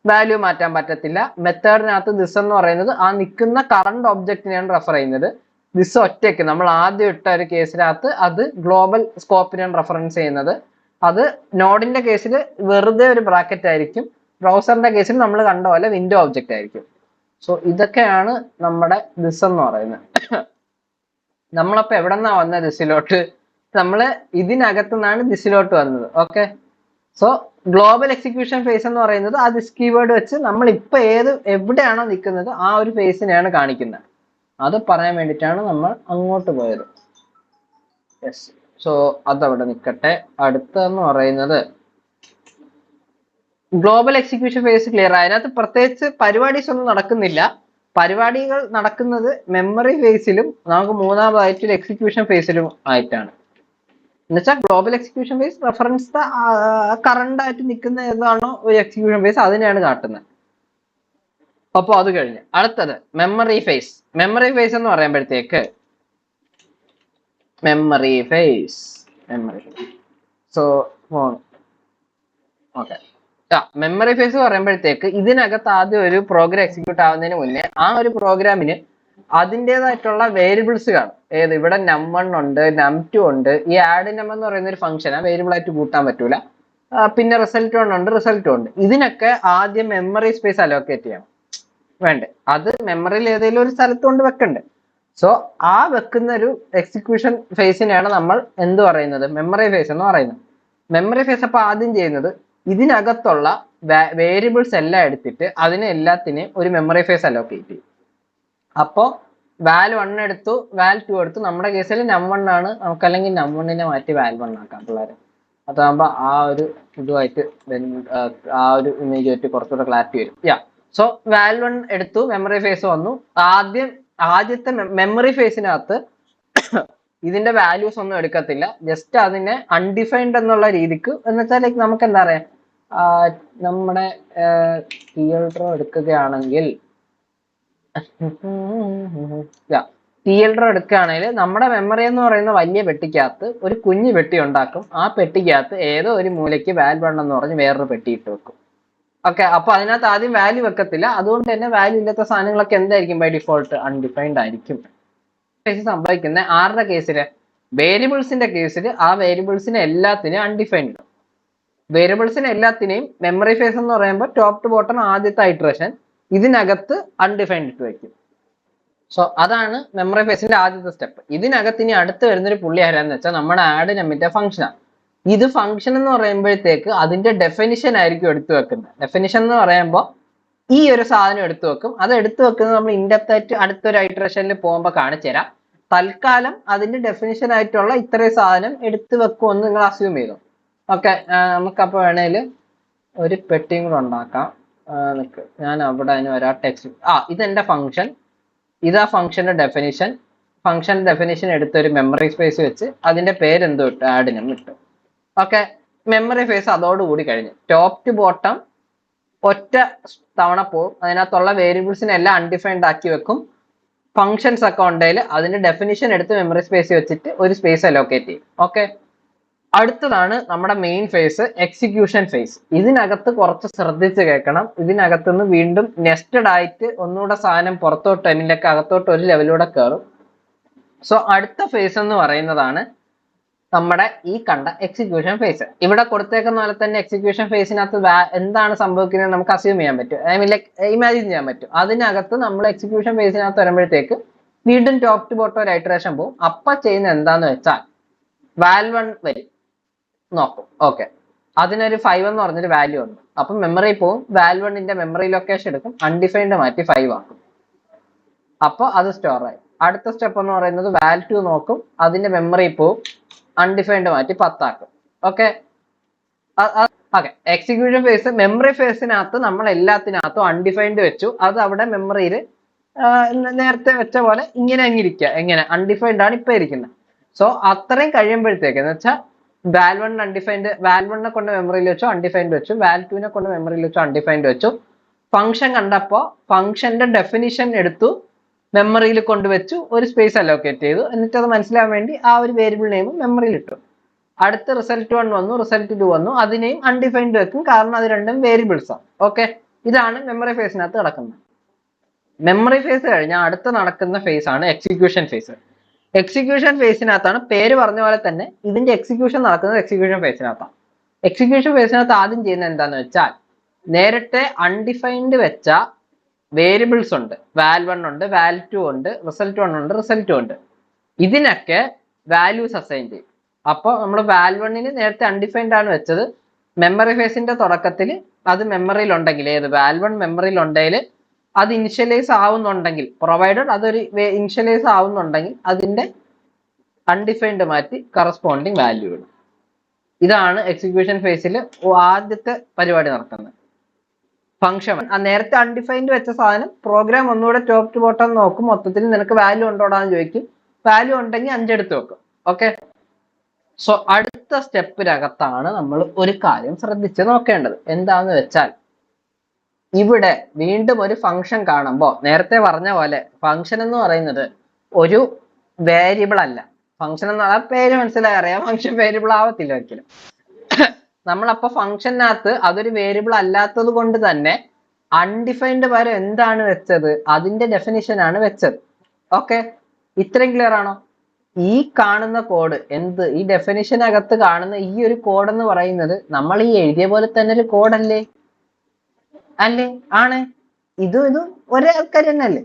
Value മാറ്റാൻ പറ്റത്തില്ല. മെത്തേഡിനകത്ത് ദിസ് എന്ന് പറയുന്നത് ആ നിൽക്കുന്ന കറണ്ട് ഒബ്ജക്റ്റിനെയാണ് റെഫർ ചെയ്യുന്നത്. ദിസ് ഒറ്റയ്ക്ക് നമ്മൾ ആദ്യം ഇട്ട ഒരു കേസിനകത്ത് അത് ഗ്ലോബൽ സ്കോപ്പിനെയാണ് റെഫറൻസ് ചെയ്യുന്നത്. അത് നോഡിന്റെ കേസിൽ വെറുതെ ഒരു ബ്രാക്കറ്റ് ആയിരിക്കും. ബ്രൗസറിന്റെ കേസിൽ നമ്മൾ കണ്ട പോലെ വിൻഡോ ഒബ്ജക്റ്റ് ആയിരിക്കും. സോ ഇതൊക്കെയാണ് നമ്മുടെ ദിസ് എന്ന് പറയുന്നത്. നമ്മളപ്പോ എവിടെ നിന്നാ വന്നത് ദിസിലോട്ട്? നമ്മള് ഇതിനകത്തു നിന്നാണ് ദിസിലോട്ട് വന്നത്. Okay, so global execution phase എന്ന് പറയുന്നത് ആ ദിസ് കീവേഡ് വെച്ച് നമ്മൾ ഇപ്പൊ എവിടെയാണോ നിൽക്കുന്നത് ആ ഒരു ഫേസിനെയാണ് കാണിക്കുന്നത്. അത് പറയാൻ വേണ്ടിയിട്ടാണ് നമ്മൾ അങ്ങോട്ട് പോയത്. യെസ്, സോ അതവിടെ നിൽക്കട്ടെ. അടുത്തെന്ന് പറയുന്നത് ഗ്ലോബൽ എക്സിക്യൂഷൻ ഫേസ് ക്ലിയർ. അതിനകത്ത് പ്രത്യേകിച്ച് പരിപാടീസ് ഒന്നും നടക്കുന്നില്ല. പരിപാടികൾ നടക്കുന്നത് മെമ്മറി ഫേസിലും നമുക്ക് മൂന്നാമതായിട്ട് ഒരു എക്സിക്യൂഷൻ ഫേസിലും ആയിട്ടാണ്. എന്നുവെച്ചാൽ global execution phase reference current ആയിട്ട് നിൽക്കുന്ന ഏതാണോ ഒരു എക്സിക്യൂഷൻ ഫേസ് അതിനെയാണ് കാട്ടുന്നത്. അപ്പൊ അത് കഴിഞ്ഞ് അടുത്തത് മെമ്മറി ഫേസ്. മെമ്മറി ഫേസ് എന്ന് പറയുമ്പോഴത്തേക്ക് memory phase so okay memory phase പറയുമ്പോഴത്തേക്ക് ഇതിനകത്ത് ആദ്യം ഒരു പ്രോഗ്രാം എക്സിക്യൂട്ട് ആവുന്നതിന് മുന്നേ ആ ഒരു പ്രോഗ്രാമിന് അതിൻ്റെതായിട്ടുള്ള വേരിയബിൾസ് കാണും. ഏത് ഇവിടെ നം1 ഉണ്ട്, നം2 ഉണ്ട്. ഈ ആഡ് നം എന്ന് പറയുന്ന ഒരു ഫംഗ്ഷൻ വേരിയബിൾ ആയിട്ട് കൂട്ടാൻ പറ്റൂല. പിന്നെ റിസൾട്ട് ഉണ്ട്, റിസൾട്ടും ഉണ്ട്. ഇതിനൊക്കെ ആദ്യം മെമ്മറി സ്പേസ് അലോക്കേറ്റ് ചെയ്യണം. വേണ്ടേ? അത് മെമ്മറിയിൽ ഏതെങ്കിലും ഒരു സ്ഥലത്ത് കൊണ്ട് വെക്കണ്ടേ? സോ ആ വെക്കുന്ന ഒരു എക്സിക്യൂഷൻ ഫേസിനെയാണ് നമ്മൾ എന്ത് പറയുന്നത്? മെമ്മറി ഫേസ് എന്ന് പറയുന്നത്. മെമ്മറി ഫേസ് അപ്പൊ ആദ്യം ചെയ്യുന്നത് ഇതിനകത്തുള്ള വേരിയബിൾസ് എല്ലാം എടുത്തിട്ട് അതിനെ എല്ലാത്തിനെയും ഒരു മെമ്മറി ഫേസ് അലോക്കേറ്റ് ചെയ്യും. അപ്പോ വാൽ1 എടുത്തു, വാൽ2 എടുത്തു. നമ്മുടെ കേസിൽ നം1 ആണ്, നമുക്ക് അല്ലെങ്കിൽ നം1നെ മാറ്റി വാൽ1 ആക്കാം പിള്ളേരെ. അതാകുമ്പോ ആ ഒരു ഇതുമായിട്ട് ആ ഒരു ഇമേജുമായിട്ട് കുറച്ചുകൂടെ ക്ലാരിറ്റി വരും. സോ വാൽ1 എടുത്തു, മെമ്മറി ഫേസ് വന്നു. ആദ്യത്തെ മെമ്മറി ഫേസിനകത്ത് ഇതിന്റെ വാല്യൂസ് ഒന്നും എടുക്കത്തില്ല. ജസ്റ്റ് അതിനെ അൺഡിഫൈൻഡ് എന്നുള്ള രീതിക്ക് എന്ന് വെച്ചാൽ നമുക്ക് എന്താ പറയാ, നമ്മുടെ TLDRO എടുക്കുകയാണെങ്കിൽ നമ്മുടെ മെമ്മറി എന്ന് പറയുന്ന വലിയ പെട്ടിക്കകത്ത് ഒരു കുഞ്ഞു പെട്ടി ഉണ്ടാക്കും. ആ പെട്ടിക്കകത്ത് ഏതോ ഒരു മൂലയ്ക്ക് വാൽ1 എന്ന് പറഞ്ഞ് വേറൊരു പെട്ടി ഇട്ട് വെക്കും. ഓക്കെ, അപ്പൊ അതിനകത്ത് ആദ്യം വാല്യൂ വെക്കത്തില്ല. അതുകൊണ്ട് തന്നെ വാല്യൂ ഇല്ലാത്ത സാധനങ്ങളൊക്കെ എന്തായിരിക്കും? ബൈ ഡിഫോൾട്ട് അൺഡിഫൈൻഡ് ആയിരിക്കും. സംഭവിക്കുന്ന ആരുടെ കേസില്? വേരിയബിൾസിന്റെ കേസിൽ ആ വേരിയബിൾസിനെ എല്ലാത്തിനെയും അൺഡിഫൈൻഡ് ഇടും. വേരിയബിൾസിനെ എല്ലാത്തിനെയും മെമ്മറി ഫേസ് എന്ന് പറയുമ്പോൾ ടോപ്പ് ടു ബോട്ടം ആദ്യത്തെ ഇറ്ററേഷൻ ഇതിനകത്ത് അൺഡിഫൈൻഡ് ഇട്ട് വെക്കും. സോ അതാണ് മെമ്മറി ഫേസിന്റെ ആദ്യത്തെ സ്റ്റെപ്പ്. ഇതിനകത്ത് ഇനി അടുത്ത് വരുന്നൊരു പുള്ളി ആരാന്ന് വെച്ചാൽ നമ്മുടെ ആഡ് നമ്മിന്റെ ഫംഗ്ഷനാണ്. ഇത് ഫംഗ്ഷൻ എന്ന് പറയുമ്പോഴത്തേക്ക് അതിന്റെ ഡെഫിനിഷൻ ആയിരിക്കും എടുത്തു വെക്കുന്നത്. ഡെഫിനിഷൻ എന്ന് പറയുമ്പോൾ ഈ ഒരു സാധനം എടുത്തു വെക്കും. അത് എടുത്തു വെക്കുന്നത് നമ്മൾ ഇൻഡെപ്ത് ആയിട്ട് അടുത്തൊരു ഇറ്ററേഷനിൽ പോകുമ്പോൾ കാണിച്ചു തരാം. തൽക്കാലം അതിന്റെ ഡെഫിനിഷൻ ആയിട്ടുള്ള ഇത്രയും സാധനം എടുത്തു വെക്കുമെന്ന് നിങ്ങൾ അസ്യൂം ചെയ്തു. ഓക്കെ, നമുക്കപ്പോ വേണേൽ ഒരു പെട്ടിയും കൂടെ ഉണ്ടാക്കാം. ഞാൻ അവിടെ അതിന് വരാം. ടെക്സ്റ്റ് ഇതെന്റെ ഫംഗ്ഷൻ, ഇതാ ഫംഗ്ഷന്റെ ഡെഫിനിഷൻ. ഫംഗ്ഷൻ ഡെഫിനിഷൻ എടുത്തൊരു മെമ്മറി സ്പേസ് വെച്ച് അതിന്റെ പേര് എന്തോ ഇട്ടു? ആഡിനും ഇട്ടു. ഓക്കെ, മെമ്മറി ഫേസ് അതോടുകൂടി കഴിഞ്ഞു. ടോപ്പ് ടു ബോട്ടം ഒറ്റ തവണ പോവും. അതിനകത്തുള്ള വേരിയബിൾസിനെ എല്ലാം അൺഡിഫൈൻഡ് ആക്കി വെക്കും. ഫംഗ്ഷൻസ് ഒക്കെ ഉണ്ടെങ്കിൽ അതിന്റെ ഡെഫിനിഷൻ എടുത്ത് മെമ്മറി സ്പേസ് വെച്ചിട്ട് ഒരു സ്പേസ് അലോക്കേറ്റ് ചെയ്യും. ഓക്കെ, അടുത്തതാണ് നമ്മുടെ മെയിൻ ഫേസ്, എക്സിക്യൂഷൻ ഫേസ്. ഇതിനകത്ത് കുറച്ച് ശ്രദ്ധിച്ച് കേൾക്കണം. ഇതിനകത്തുനിന്ന് വീണ്ടും നെസ്റ്റഡ് ആയിട്ട് ഒന്നുകൂടെ സാധനം പുറത്തോട്ട് അതിൻ്റെയൊക്കെ അകത്തോട്ട് ഒരു ലെവലിലൂടെ കയറും. സോ അടുത്ത ഫേസ് എന്ന് പറയുന്നതാണ് നമ്മുടെ ഈ കണ്ട എക്സിക്യൂഷൻ ഫേസ്. ഇവിടെ കൊടുത്തേക്കുന്ന പോലെ തന്നെ എക്സിക്യൂഷൻ ഫേസിനകത്ത് എന്താണ് സംഭവിക്കുന്നത് നമുക്ക് അസ്യൂം ചെയ്യാൻ പറ്റും. ഐ മീൻ ലൈക്ക് ഇമാജിൻ ചെയ്യാൻ പറ്റും. അതിനകത്ത് നമ്മൾ എക്സിക്യൂഷൻ ഫേസിനകത്ത് വരുമ്പോഴത്തേക്ക് വീണ്ടും ടോപ്പ് ടു ബോട്ടം ഒരു ഇറ്ററേഷൻ പോകും. അപ്പൊ ചെയ്യുന്ന എന്താന്ന് വെച്ചാൽ വാൽ1 വരും, നോക്കും. ഓക്കെ, അതിനൊരു 5 എന്ന് പറഞ്ഞൊരു വാല്യൂ ഉണ്ട്. അപ്പം മെമ്മറി പോവും, വാൽ1ന്റെ മെമ്മറി ലൊക്കേഷൻ എടുക്കും, അൺഡിഫൈൻഡ് മാറ്റി 5 ആക്കും. അപ്പൊ അത് സ്റ്റോർ ആയി. അടുത്ത സ്റ്റെപ്പ് എന്ന് പറയുന്നത് വാൽ2 നോക്കും, അതിന്റെ മെമ്മറി പോവും, അൺഡിഫൈൻഡ് മാറ്റി 10 ആക്കും. Okay, execution phase. മെമ്മറി ഫേസിനകത്ത് നമ്മൾ എല്ലാത്തിനകത്തും അൺഡിഫൈൻഡ് വെച്ചു. അത് അവിടെ മെമ്മറിയിൽ നേരത്തെ വെച്ച പോലെ ഇങ്ങനെ അങ്ങിരിക്കുക. എങ്ങനെ? അൺഡിഫൈൻഡ് ആണ് ഇപ്പൊ ഇരിക്കുന്നത്. സോ അത്രയും കഴിയുമ്പോഴത്തേക്ക് എന്ന് വെച്ചാൽ വാൽ1 അൺഡിഫൈൻഡ്, വാൽ1നെ കൊണ്ട് മെമ്മറിയിൽ വെച്ചു അൺഡിഫൈൻഡ് വെച്ചു, വാൽ2നെ കൊണ്ട് മെമ്മറിയിൽ വെച്ചു അൺഡിഫൈൻഡ് വെച്ചു. ഫംഗ്ഷൻ കണ്ടപ്പോ ഫംഗ്ഷന്റെ ഡെഫിനിഷൻ എടുത്തു, മെമ്മറിയിൽ കൊണ്ടുവച്ചു, ഒരു സ്പേസ് അലോക്കേറ്റ് ചെയ്തു. എന്നിട്ട് അത് മനസ്സിലാവാൻ വേണ്ടി ആ ഒരു വേരിയബിൾ നെയിം മെമ്മറിയിൽ ഇട്ടു. അടുത്ത റിസൾട്ട് 1 വന്നു, റിസൾട്ട് 2 വന്നു, അതിനെയും അൺഡിഫൈൻഡ് വെക്കും, കാരണം അത് രണ്ടും വേരിയബിൾസ് ആണ്. ഓക്കെ, ഇതാണ് മെമ്മറി ഫേസിനകത്ത് നടക്കുന്നത്. മെമ്മറി ഫേസ് കഴിഞ്ഞാൽ അടുത്ത നടക്കുന്ന ഫേസ് ആണ് എക്സിക്യൂഷൻ ഫേസ്. എക്സിക്യൂഷൻ ഫേസിനകത്താണ് പേര് പറഞ്ഞ പോലെ തന്നെ ഇതിന്റെ എക്സിക്യൂഷൻ നടക്കുന്നത് എക്സിക്യൂഷൻ ഫേസിനകത്താണ്. എക്സിക്യൂഷൻ ഫേസിനകത്ത് ആദ്യം ചെയ്യുന്നത് എന്താന്ന് വെച്ചാൽ നേരത്തെ അൺഡിഫൈൻഡ് വെച്ച വേരിയബിൾസ് ഉണ്ട്. വാൽ1 ഉണ്ട്, വാൽ2 ഉണ്ട്, റിസൾട്ട് 1 ഉണ്ട്, റിസൾട്ട് ഉണ്ട്. ഇതിനൊക്കെ വാല്യൂസ് അസൈൻ ചെയ്യും. അപ്പോൾ നമ്മൾ വാൽ1ന് നേരത്തെ അൺഡിഫൈൻഡ് ആണ് വെച്ചത്. മെമ്മറി ഫേസിന്റെ തുടക്കത്തിൽ അത് മെമ്മറിയിൽ ഉണ്ടെങ്കിൽ, ഏത് വാൽ1 മെമ്മറിയിൽ ഉണ്ടെങ്കിൽ അത് ഇനിഷ്യലൈസ് ആവുന്നുണ്ടെങ്കിൽ, പ്രൊവൈഡഡ് അതൊരു ഇനിഷ്യലൈസ് ആവുന്നുണ്ടെങ്കിൽ അതിന്റെ അൺഡിഫൈൻഡ് മാറ്റി കറസ്പോണ്ടിങ് വാല്യൂ ഇടും. ഇതാണ് എക്സിക്യൂഷൻ ഫേസിൽ ആദ്യത്തെ പരിപാടി നടക്കുന്നത്. ഫംഗ്ഷൻ നേരത്തെ അൺഡിഫൈൻഡ് വെച്ച സാധനം പ്രോഗ്രാം ഒന്നുകൂടെ ടോപ്പ് ടു ബോട്ടം നോക്കും. മൊത്തത്തിൽ നിനക്ക് വാല്യൂ ഉണ്ടോടാന്ന് ചോദിക്കും. വാല്യൂ ഉണ്ടെങ്കിൽ 5 എടുത്ത് വെക്കും. ഓക്കെ, സോ അടുത്ത സ്റ്റെപ്പിനകത്താണ് നമ്മൾ ഒരു കാര്യം ശ്രദ്ധിച്ച് നോക്കേണ്ടത്. എന്താന്ന് വെച്ചാൽ ഇവിടെ വീണ്ടും ഒരു ഫംഗ്ഷൻ കാണുമ്പോൾ നേരത്തെ പറഞ്ഞ പോലെ ഫംഗ്ഷൻ എന്ന് പറയുന്നത് ഒരു വേരിയബിൾ അല്ല. ഫംഗ്ഷൻ എന്ന് പറഞ്ഞാൽ പേര് മനസ്സിലായി അറിയാം, ഫംഗ്ഷൻ വേരിയബിൾ ആവത്തില്ല ഒരിക്കലും. നമ്മളപ്പോ ഫംഗ്ഷനകത്ത് അതൊരു വേരിയബിൾ അല്ലാത്തത് കൊണ്ട് തന്നെ അൺഡിഫൈൻഡ് പകരം എന്താണ് വെച്ചത്, അതിന്റെ ഡെഫിനിഷൻ ആണ് വെച്ചത്. ഓക്കെ, ഇത്രയും ക്ലിയർ ആണോ? ഈ കാണുന്ന കോഡ് എന്ത്, ഈ ഡെഫിനിഷനകത്ത് കാണുന്ന ഈ ഒരു കോഡ് എന്ന് പറയുന്നത് നമ്മൾ ഈ എഴുതിയ പോലെ തന്നെ ഒരു കോഡല്ലേ? അല്ലേ? ആണ്. ഇതും ഒരേ ആൾക്കാർ തന്നെ അല്ലേ?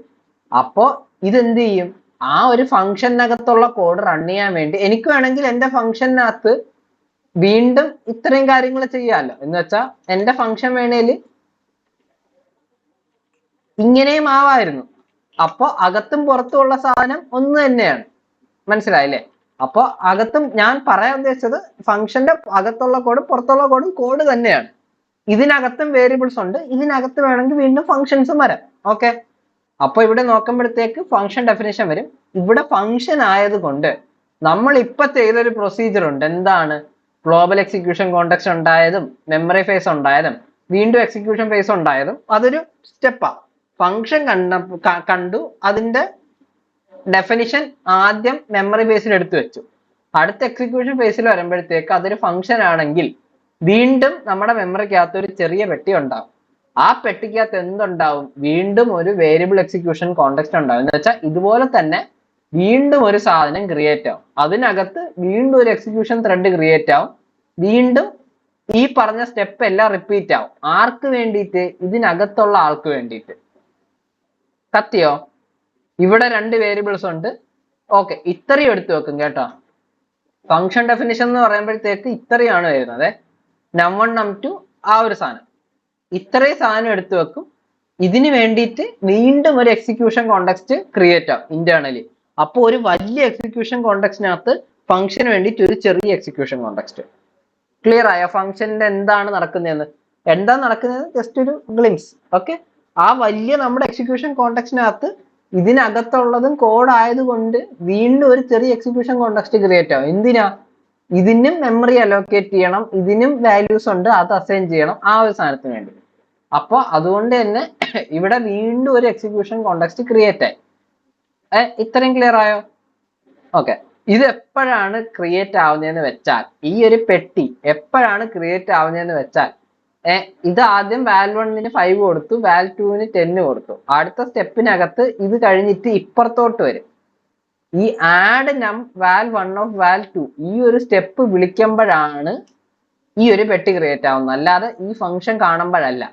അപ്പോ ഇതെന്ത് ചെയ്യും, ആ ഒരു ഫംഗ്ഷനകത്തുള്ള കോഡ് റൺ ചെയ്യാൻ വേണ്ടി എനിക്ക് വേണമെങ്കിൽ എന്റെ ഫംഗ്ഷനകത്ത് വീണ്ടും ഇത്രയും കാര്യങ്ങൾ ചെയ്യാമല്ലോ. എന്ന് വെച്ചാൽ എന്റെ ഫംഗ്ഷൻ വേണേല് ഇങ്ങനെയും ആവായിരുന്നു. അപ്പൊ അകത്തും പുറത്തുമുള്ള സാധനം ഒന്ന് തന്നെയാണ്. മനസ്സിലായില്ലേ? അപ്പൊ അകത്തും ഞാൻ പറയാൻ ഉദ്ദേശിച്ചത് ഫംഗ്ഷന്റെ അകത്തുള്ള കോഡും പുറത്തുള്ള കോഡും കോഡ് തന്നെയാണ്. ഇതിനകത്തും വേരിയബിൾസ് ഉണ്ട്, ഇതിനകത്ത് വേണമെങ്കിൽ വീണ്ടും ഫംഗ്ഷൻസും വരാം. ഓക്കെ, അപ്പൊ ഇവിടെ നോക്കുമ്പോഴത്തേക്ക് ഫംഗ്ഷൻ ഡെഫിനേഷൻ വരും. ഇവിടെ ഫംഗ്ഷൻ ആയതുകൊണ്ട് നമ്മൾ ഇപ്പൊ ചെയ്തൊരു പ്രൊസീജിയർ ഉണ്ട്. എന്താണ്? ഗ്ലോബൽ എക്സിക്യൂഷൻ കോണ്ടെക്സ്റ്റ് ഉണ്ടായതും മെമ്മറി ഫേസ് ഉണ്ടായതും വീണ്ടും എക്സിക്യൂഷൻ ഫേസ് ഉണ്ടായതും അതൊരു സ്റ്റെപ്പാ. ഫംഗ്ഷൻ കണ്ടു, അതിന്റെ ഡെഫിനിഷൻ ആദ്യം മെമ്മറി ഫേസിൽ എടുത്തു വെച്ചു. അടുത്ത എക്സിക്യൂഷൻ ഫേസിൽ വരുമ്പോഴത്തേക്ക് അതൊരു ഫംഗ്ഷൻ ആണെങ്കിൽ വീണ്ടും നമ്മുടെ മെമ്മറിക്കകത്ത് ഒരു ചെറിയ പെട്ടി ഉണ്ടാവും. ആ പെട്ടിക്കകത്ത് എന്തുണ്ടാവും? വീണ്ടും ഒരു വേരിയബിൾ എക്സിക്യൂഷൻ കോണ്ടെക്സ്റ്റ് ഉണ്ടാവും. എന്ന് വെച്ചാൽ ഇതുപോലെ തന്നെ വീണ്ടും ഒരു സാധനം ക്രിയേറ്റ് ആവും. അതിനകത്ത് വീണ്ടും ഒരു എക്സിക്യൂഷൻ ത്രെഡ് ക്രിയേറ്റ് ആവും. വീണ്ടും ഈ പറഞ്ഞ സ്റ്റെപ്പ് എല്ലാം റിപ്പീറ്റ് ആവും. ആർക്ക് വേണ്ടിയിട്ട്? ഇതിനകത്തുള്ള ആൾക്ക് വേണ്ടിയിട്ട്. കത്തിയോ? ഇവിടെ രണ്ട് വേരിയബിൾസ് ഉണ്ട്. ഓക്കെ, ഇത്രയും എടുത്തു വെക്കും കേട്ടോ. ഫംഗ്ഷൻ ഡെഫിനിഷൻ എന്ന് പറയുമ്പോഴത്തേക്ക് ഇത്രയാണ് വരുന്നത്. num1 num2 ആ ഒരു സാധനം, ഇത്രയും സാധനം എടുത്തു വെക്കും. ഇതിന് വേണ്ടിയിട്ട് വീണ്ടും ഒരു എക്സിക്യൂഷൻ കോണ്ടെക്സ്റ്റ് ക്രിയേറ്റ് ആവും ഇന്റേണലി. അപ്പോൾ ഒരു വലിയ എക്സിക്യൂഷൻ കോണ്ടെക്സ്റ്റിനകത്ത് ഫംഗ്ഷന് വേണ്ടിയിട്ട് ഒരു ചെറിയ എക്സിക്യൂഷൻ കോണ്ടെക്സ്റ്റ്. ക്ലിയർ ആയോ? ഫംഗ്ഷന്റെ എന്താണ് നടക്കുന്നതെന്ന്, എന്താ നടക്കുന്നത് ജസ്റ്റ് ഒരു ഗ്ലിംസ്. ഓക്കെ, ആ വലിയ നമ്മുടെ എക്സിക്യൂഷൻ കോണ്ടെക്സ്റ്റിനകത്ത് ഇതിനകത്തുള്ളതും കോഡ് ആയതുകൊണ്ട് വീണ്ടും ഒരു ചെറിയ എക്സിക്യൂഷൻ കോണ്ടെക്സ്റ്റ് ക്രിയേറ്റ് ആവും. എന്തിനാ? ഇതിനും മെമ്മറി അലോക്കേറ്റ് ചെയ്യണം, ഇതിനും വാല്യൂസ് ഉണ്ട്, അത് അസൈൻ ചെയ്യണം ആ ഒരു സാധനത്തിന് വേണ്ടി. അപ്പൊ അതുകൊണ്ട് തന്നെ ഇവിടെ വീണ്ടും ഒരു എക്സിക്യൂഷൻ കോണ്ടെക്സ്റ്റ് ക്രിയേറ്റ് ആയി. ഇത്രയും ക്ലിയർ ആയോ? ഓക്കെ, ഇത് എപ്പോഴാണ് ക്രിയേറ്റ് ആവുന്നതെന്ന് വെച്ചാൽ, ഈ ഒരു പെട്ടി എപ്പോഴാണ് ക്രിയേറ്റ് ആവുന്നതെന്ന് വെച്ചാൽ, ഇത് ആദ്യം val1ന് 5 കൊടുത്തു, val2ന് 10 കൊടുത്തു. അടുത്ത സ്റ്റെപ്പിനകത്ത് ഇത് കഴിഞ്ഞിട്ട് ഇപ്പുറത്തോട്ട് വരും. ഈ ആഡ് നം val1 ഓഫ് val2 ഈ ഒരു സ്റ്റെപ്പ് വിളിക്കുമ്പോഴാണ് ഈ ഒരു പെട്ടി ക്രിയേറ്റ് ആവുന്നത്, അല്ലാതെ ഈ ഫംഗ്ഷൻ കാണുമ്പോഴല്ല.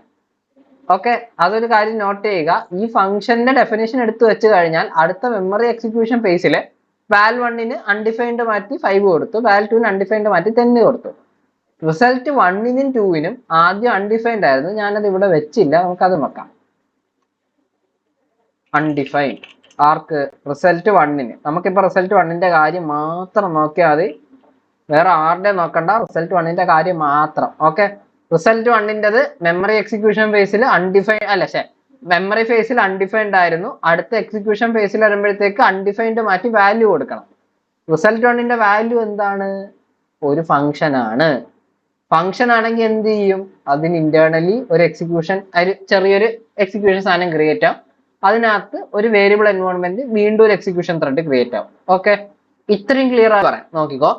ഓക്കെ, അതൊരു കാര്യം നോട്ട് ചെയ്യുക. ഈ ഫംഗ്ഷന്റെ ഡെഫിനേഷൻ എടുത്തു വെച്ച് കഴിഞ്ഞാൽ അടുത്ത മെമ്മറി എക്സിക്യൂഷൻ ഫേസിൽ val1ന് അൺഡിഫൈൻഡ് മാറ്റി 5 കൊടുത്തു, val2ന് അൺഡിഫൈൻഡ് മാറ്റി 10 കൊടുത്തു. റിസൾട്ട് 1നും 2നും ആദ്യം അൺഡിഫൈൻഡ് ആയിരുന്നു, ഞാനത് ഇവിടെ വെച്ചില്ല, നമുക്കത് നോക്കാം. അൺഡിഫൈൻഡ് ആർക്ക്? റിസൾട്ട് 1ന്. നമുക്കിപ്പോ റിസൾട്ട് 1ന്റെ കാര്യം മാത്രം നോക്കിയാൽ മതി, വേറെ ആരുടെ നോക്കണ്ട, റിസൾട്ട് 1ന്റെ കാര്യം മാത്രം. ഓക്കെ, റിസൾട്ട് 1ൻ്റെത് മെമ്മറി എക്സിക്യൂഷൻ ഫേസിൽ അൺഡിഫൈൻഡ് അല്ല, മെമ്മറി ഫേസിൽ അൺഡിഫൈൻഡ് ആയിരുന്നു. അടുത്ത എക്സിക്യൂഷൻ ഫേസിൽ വരുമ്പോഴത്തേക്ക് അൺഡിഫൈൻഡ് മാറ്റി വാല്യൂ കൊടുക്കണം. റിസൾട്ട് 1ന്റെ വാല്യൂ എന്താണ്? ഒരു ഫംഗ്ഷൻ ആണ്. ഫംഗ്ഷൻ ആണെങ്കിൽ എന്ത് ചെയ്യും? അതിന് ഇന്റേണലി ഒരു എക്സിക്യൂഷൻ, ചെറിയൊരു എക്സിക്യൂഷൻ സാധനം ക്രിയേറ്റ് ആവും. അതിനകത്ത് ഒരു വേരിയബിൾ എൻവയോൺമെന്റ് വീണ്ടും ഒരു എക്സിക്യൂഷൻ ത്രെഡ് ക്രിയേറ്റ് ആവും. ഓക്കെ, ഇത്രയും ക്ലിയർ ആയി പറയാം. നോക്കിക്കോ,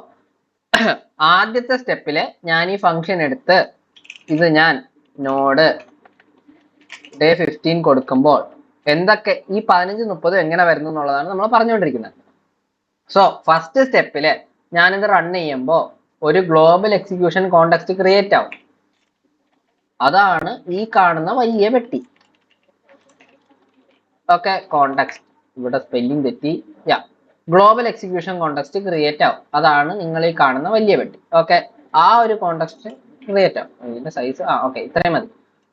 ആദ്യത്തെ സ്റ്റെപ്പില് ഞാൻ ഈ ഫംഗ്ഷൻ എടുത്ത് ഇത് ഞാൻ നോഡ് ഡേ 15 കൊടുക്കുമ്പോൾ എന്തൊക്കെ ഈ 15 30 എങ്ങനെ വരുന്നു എന്നുള്ളതാണ് നമ്മൾ പറഞ്ഞുകൊണ്ടിരിക്കുന്നത്. സോ ഫസ്റ്റ് സ്റ്റെപ്പില് ഞാനിത് റൺ ചെയ്യുമ്പോൾ ഒരു ഗ്ലോബൽ എക്സിക്യൂഷൻ കോണ്ടെക്സ്റ്റ് ക്രിയേറ്റ് ആവും. അതാണ് ഈ കാണുന്ന വലിയ പെട്ടി. ഓക്കെ, കോണ്ടെക്സ്റ്റ് ഇവിടെ സ്പെല്ലിംഗ് തെറ്റി. ഗ്ലോബൽ എക്സിക്യൂഷൻ കോണ്ടെക്സ്റ്റ് ക്രിയേറ്റ് ആവും. അതാണ് നിങ്ങൾ ഈ കാണുന്ന വലിയ പെട്ടി. ഓക്കെ, ആ ഒരു കോണ്ടെക്സ്റ്റ് ക്രിയേറ്റ് ആവും. ഇതിന്റെ സൈസ് ഓക്കെ ഇത്രയും മതി.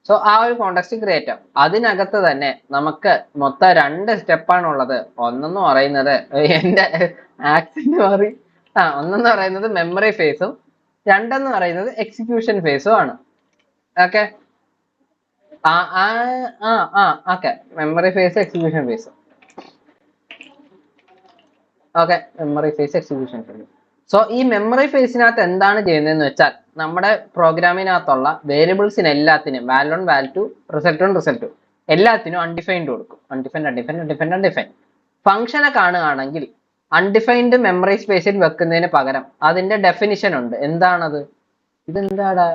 സോ ആ ഒരു കോണ്ടെക്സ്റ്റ് ക്രിയേറ്റ് ആവും. അതിനകത്ത് തന്നെ നമുക്ക് മൊത്തം 2 സ്റ്റെപ്പാണ് ഉള്ളത്. ഒന്നെന്ന് പറയുന്നത് എന്റെ ആക്സെന്റ് മാറി, ഒന്നെന്ന് പറയുന്നത് മെമ്മറി ഫേസും രണ്ടെന്ന് പറയുന്നത് എക്സിക്യൂഷൻ ഫേസും ആണ്. Okay, okay, memory phase execution phase. Okay, memory phase execution phase. So ഈ മെമ്മറി ഫേസിനകത്ത് എന്താണ് ചെയ്യുന്നതെന്ന് വെച്ചാൽ നമ്മുടെ പ്രോഗ്രാമിനകത്തുള്ള വേരിയബിൾസിന് എല്ലാത്തിനും വാൽ1 വാൽ2 റിസൾട്ട്1 റിസൾട്ട്2 എല്ലാത്തിനും അൺഡിഫൈൻഡ് കൊടുക്കും. അൺഡിഫൈൻഡ് ഫംഗ്ഷനെ കാണുകയാണെങ്കിൽ അൺഡിഫൈൻഡ് മെമ്മറി സ്പേസിൽ വെക്കുന്നതിന് പകരം അതിന്റെ ഡെഫിനിഷൻ ഉണ്ട്. എന്താണത്? ഇതെന്താടാ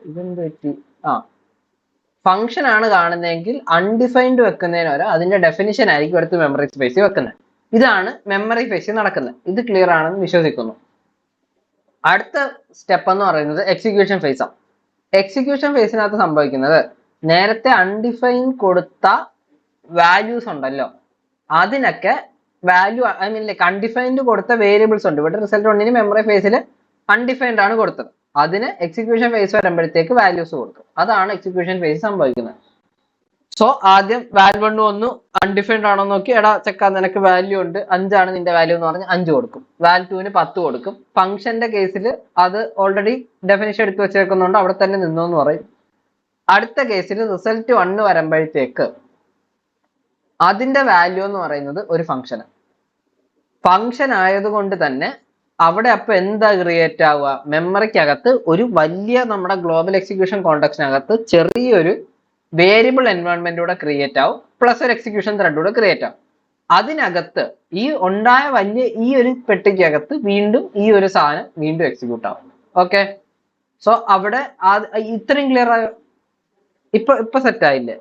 ഇതെന്ത് പറ്റി? ഫംഗ്ഷൻ ആണ് കാണുന്നതെങ്കിൽ അൺഡിഫൈൻഡ് വെക്കുന്നതിന് പകരം അതിന്റെ ഡെഫിനിഷൻ ആയിരിക്കും എടുത്ത് മെമ്മറി സ്പേസിൽ വെക്കുന്നത്. ഇതാണ് മെമ്മറി ഫേസിൽ നടക്കുന്നത്. ഇത് ക്ലിയർ ആണെന്ന് വിശ്വസിക്കുന്നു. അടുത്ത സ്റ്റെപ്പ് എന്ന് പറയുന്നത് എക്സിക്യൂഷൻ ഫേസ് ആണ്. എക്സിക്യൂഷൻ ഫേസിനകത്ത് സംഭവിക്കുന്നത് നേരത്തെ അൺഡിഫൈൻ കൊടുത്ത വാല്യൂസ് ഉണ്ടല്ലോ, അതിനൊക്കെ വാല്യൂ ലൈക്ക് അൺഡിഫൈൻഡ് കൊടുത്ത വേരിയബിൾസ് ഉണ്ട്. ഇവിടെ റിസൾട്ട്1 മെമ്മറി ഫേസിൽ അൺഡിഫൈൻഡ് ആണ് കൊടുത്തത്. അതിന് എക്സിക്യൂഷൻ ഫേസ് വരുമ്പോഴത്തേക്ക് വാല്യൂസ് കൊടുക്കും. അതാണ് എക്സിക്യൂഷൻ ഫേസ് സംഭവിക്കുന്നത്. സോ ആദ്യം വാൽ1 വന്നു, അൺഡിഫൈൻഡ് ആണോ നോക്കി, എടാ ചെക്കാ നിനക്ക് വാല്യൂ ഉണ്ട്, 5 ആണ് നിന്റെ വാല്യൂ എന്ന് പറഞ്ഞ് 5 കൊടുക്കും. വാൽ2 10 കൊടുക്കും. ഫംഗ്ഷന്റെ കേസിൽ അത് ഓൾറെഡി ഡെഫിനിഷൻ എടുത്ത് വെച്ചേക്കുന്നുണ്ട്, അവിടെ തന്നെ നിന്നു എന്ന് പറയും. അടുത്ത കേസിൽ റിസൾട്ട്1 വരുമ്പോഴത്തേക്ക് അതിന്റെ വാല്യൂ എന്ന് പറയുന്നത് ഒരു ഫംഗ്ഷൻ ആയതുകൊണ്ട് തന്നെ അവിടെ അപ്പൊ എന്താ ക്രിയേറ്റ് ആവുക? മെമ്മറിക്കകത്ത് ഒരു വലിയ നമ്മുടെ ഗ്ലോബൽ എക്സിക്യൂഷൻ കോണ്ടെക്സ്റ്റിനകത്ത് ചെറിയൊരു വേരിയബിൾ എൻവയോൺമെന്റ് ക്രിയേറ്റ് ആവും, പ്ലസ് ഒരു എക്സിക്യൂഷൻ ത്രെഡ് ക്രിയേറ്റ് ആവും. അതിനകത്ത് ഈ ഉണ്ടായ വലിയ ഈ ഒരു പെട്ടിക്കകത്ത് വീണ്ടും ഈ ഒരു സാധനം വീണ്ടും എക്സിക്യൂട്ട് ആവും. ഓക്കെ, സോ അവിടെ ഇത്രയും ക്ലിയർ ആയോ? ഇപ്പൊ സെറ്റ് ആയില്ലേ?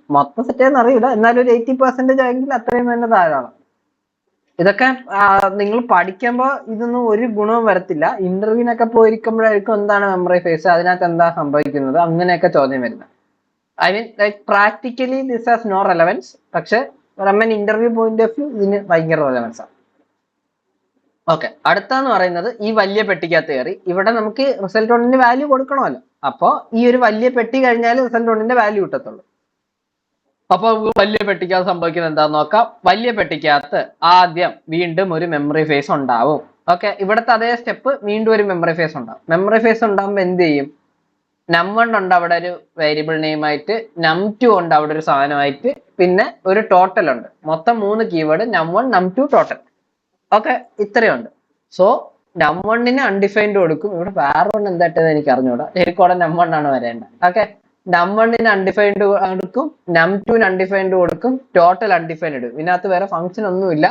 മൊത്തം സെറ്റ് ആയെന്ന് അറിയില്ല, എന്നാലും ഒരു 80% ആയെങ്കിൽ അത്രയും തന്നെ ധാരാളം. ഇതൊക്കെ നിങ്ങൾ പഠിക്കുമ്പോൾ ഇതൊന്നും ഒരു ഗുണവും വരത്തില്ല. ഇന്റർവ്യൂവിനൊക്കെ പോയിരിക്കുമ്പോഴായിരിക്കും എന്താണ് മെമ്മറി ഫേസ്, അതിനകത്ത് എന്താ സംഭവിക്കുന്നത്, അങ്ങനെയൊക്കെ ചോദ്യം വരുന്നത്. I mean like practically this has no relevance, പക്ഷെ from an interview point of view ഇതിന് ഭയങ്കര റെലവൻസ് ആണ്. ഓക്കെ, അടുത്തെന്ന് പറയുന്നത് ഈ വലിയ പെട്ടിക്കകത്ത് കയറി ഇവിടെ നമുക്ക് റിസൾട്ട്1 വാല്യൂ കൊടുക്കണമല്ലോ. അപ്പോ ഈ ഒരു വലിയ പെട്ടി കഴിഞ്ഞാൽ റിസൾട്ട്1 വാല്യൂ കിട്ടത്തുള്ളൂ. അപ്പൊ വലിയ പെട്ടിക്കകത്ത് സംഭവിക്കുന്നത് എന്താന്ന് നോക്കാം. വലിയ പെട്ടിക്കകത്ത് ആദ്യം വീണ്ടും ഒരു മെമ്മറി ഫേസ് ഉണ്ടാവും. ഓക്കെ, ഇവിടുത്തെ അതേ സ്റ്റെപ്പ് വീണ്ടും ഒരു മെമ്മറി ഫേസ് ഉണ്ടാവും. മെമ്മറി ഫേസ് ഉണ്ടാകുമ്പോൾ എന്ത് ചെയ്യും? num1 ഉണ്ട് അവിടെ ഒരു വേരിയബിൾ നെയിം ആയിട്ട്, num2 ഉണ്ട് അവിടെ ഒരു സാധനമായിട്ട്, പിന്നെ ഒരു ടോട്ടൽ ഉണ്ട്. മൊത്തം 3 keyword num1 num2 total. Okay, ഇത്രയുണ്ട്. സോ num1 അൺഡിഫൈൻഡ് കൊടുക്കും. ഇവിടെ വേറെ ഒന്ന് എന്തായിട്ടെന്ന് എനിക്ക് അറിഞ്ഞൂടാ, ശരിക്കും num1 ആണ് വരേണ്ടത്. ഓക്കെ, num1 അൺഡിഫൈൻഡ് കൊടുക്കും, num2 അൺഡിഫൈൻഡ് കൊടുക്കും, ടോട്ടൽ അൺഡിഫൈൻഡ് ഇടും. ഇതിനകത്ത് വേറെ ഫംഗ്ഷൻ ഒന്നുമില്ല,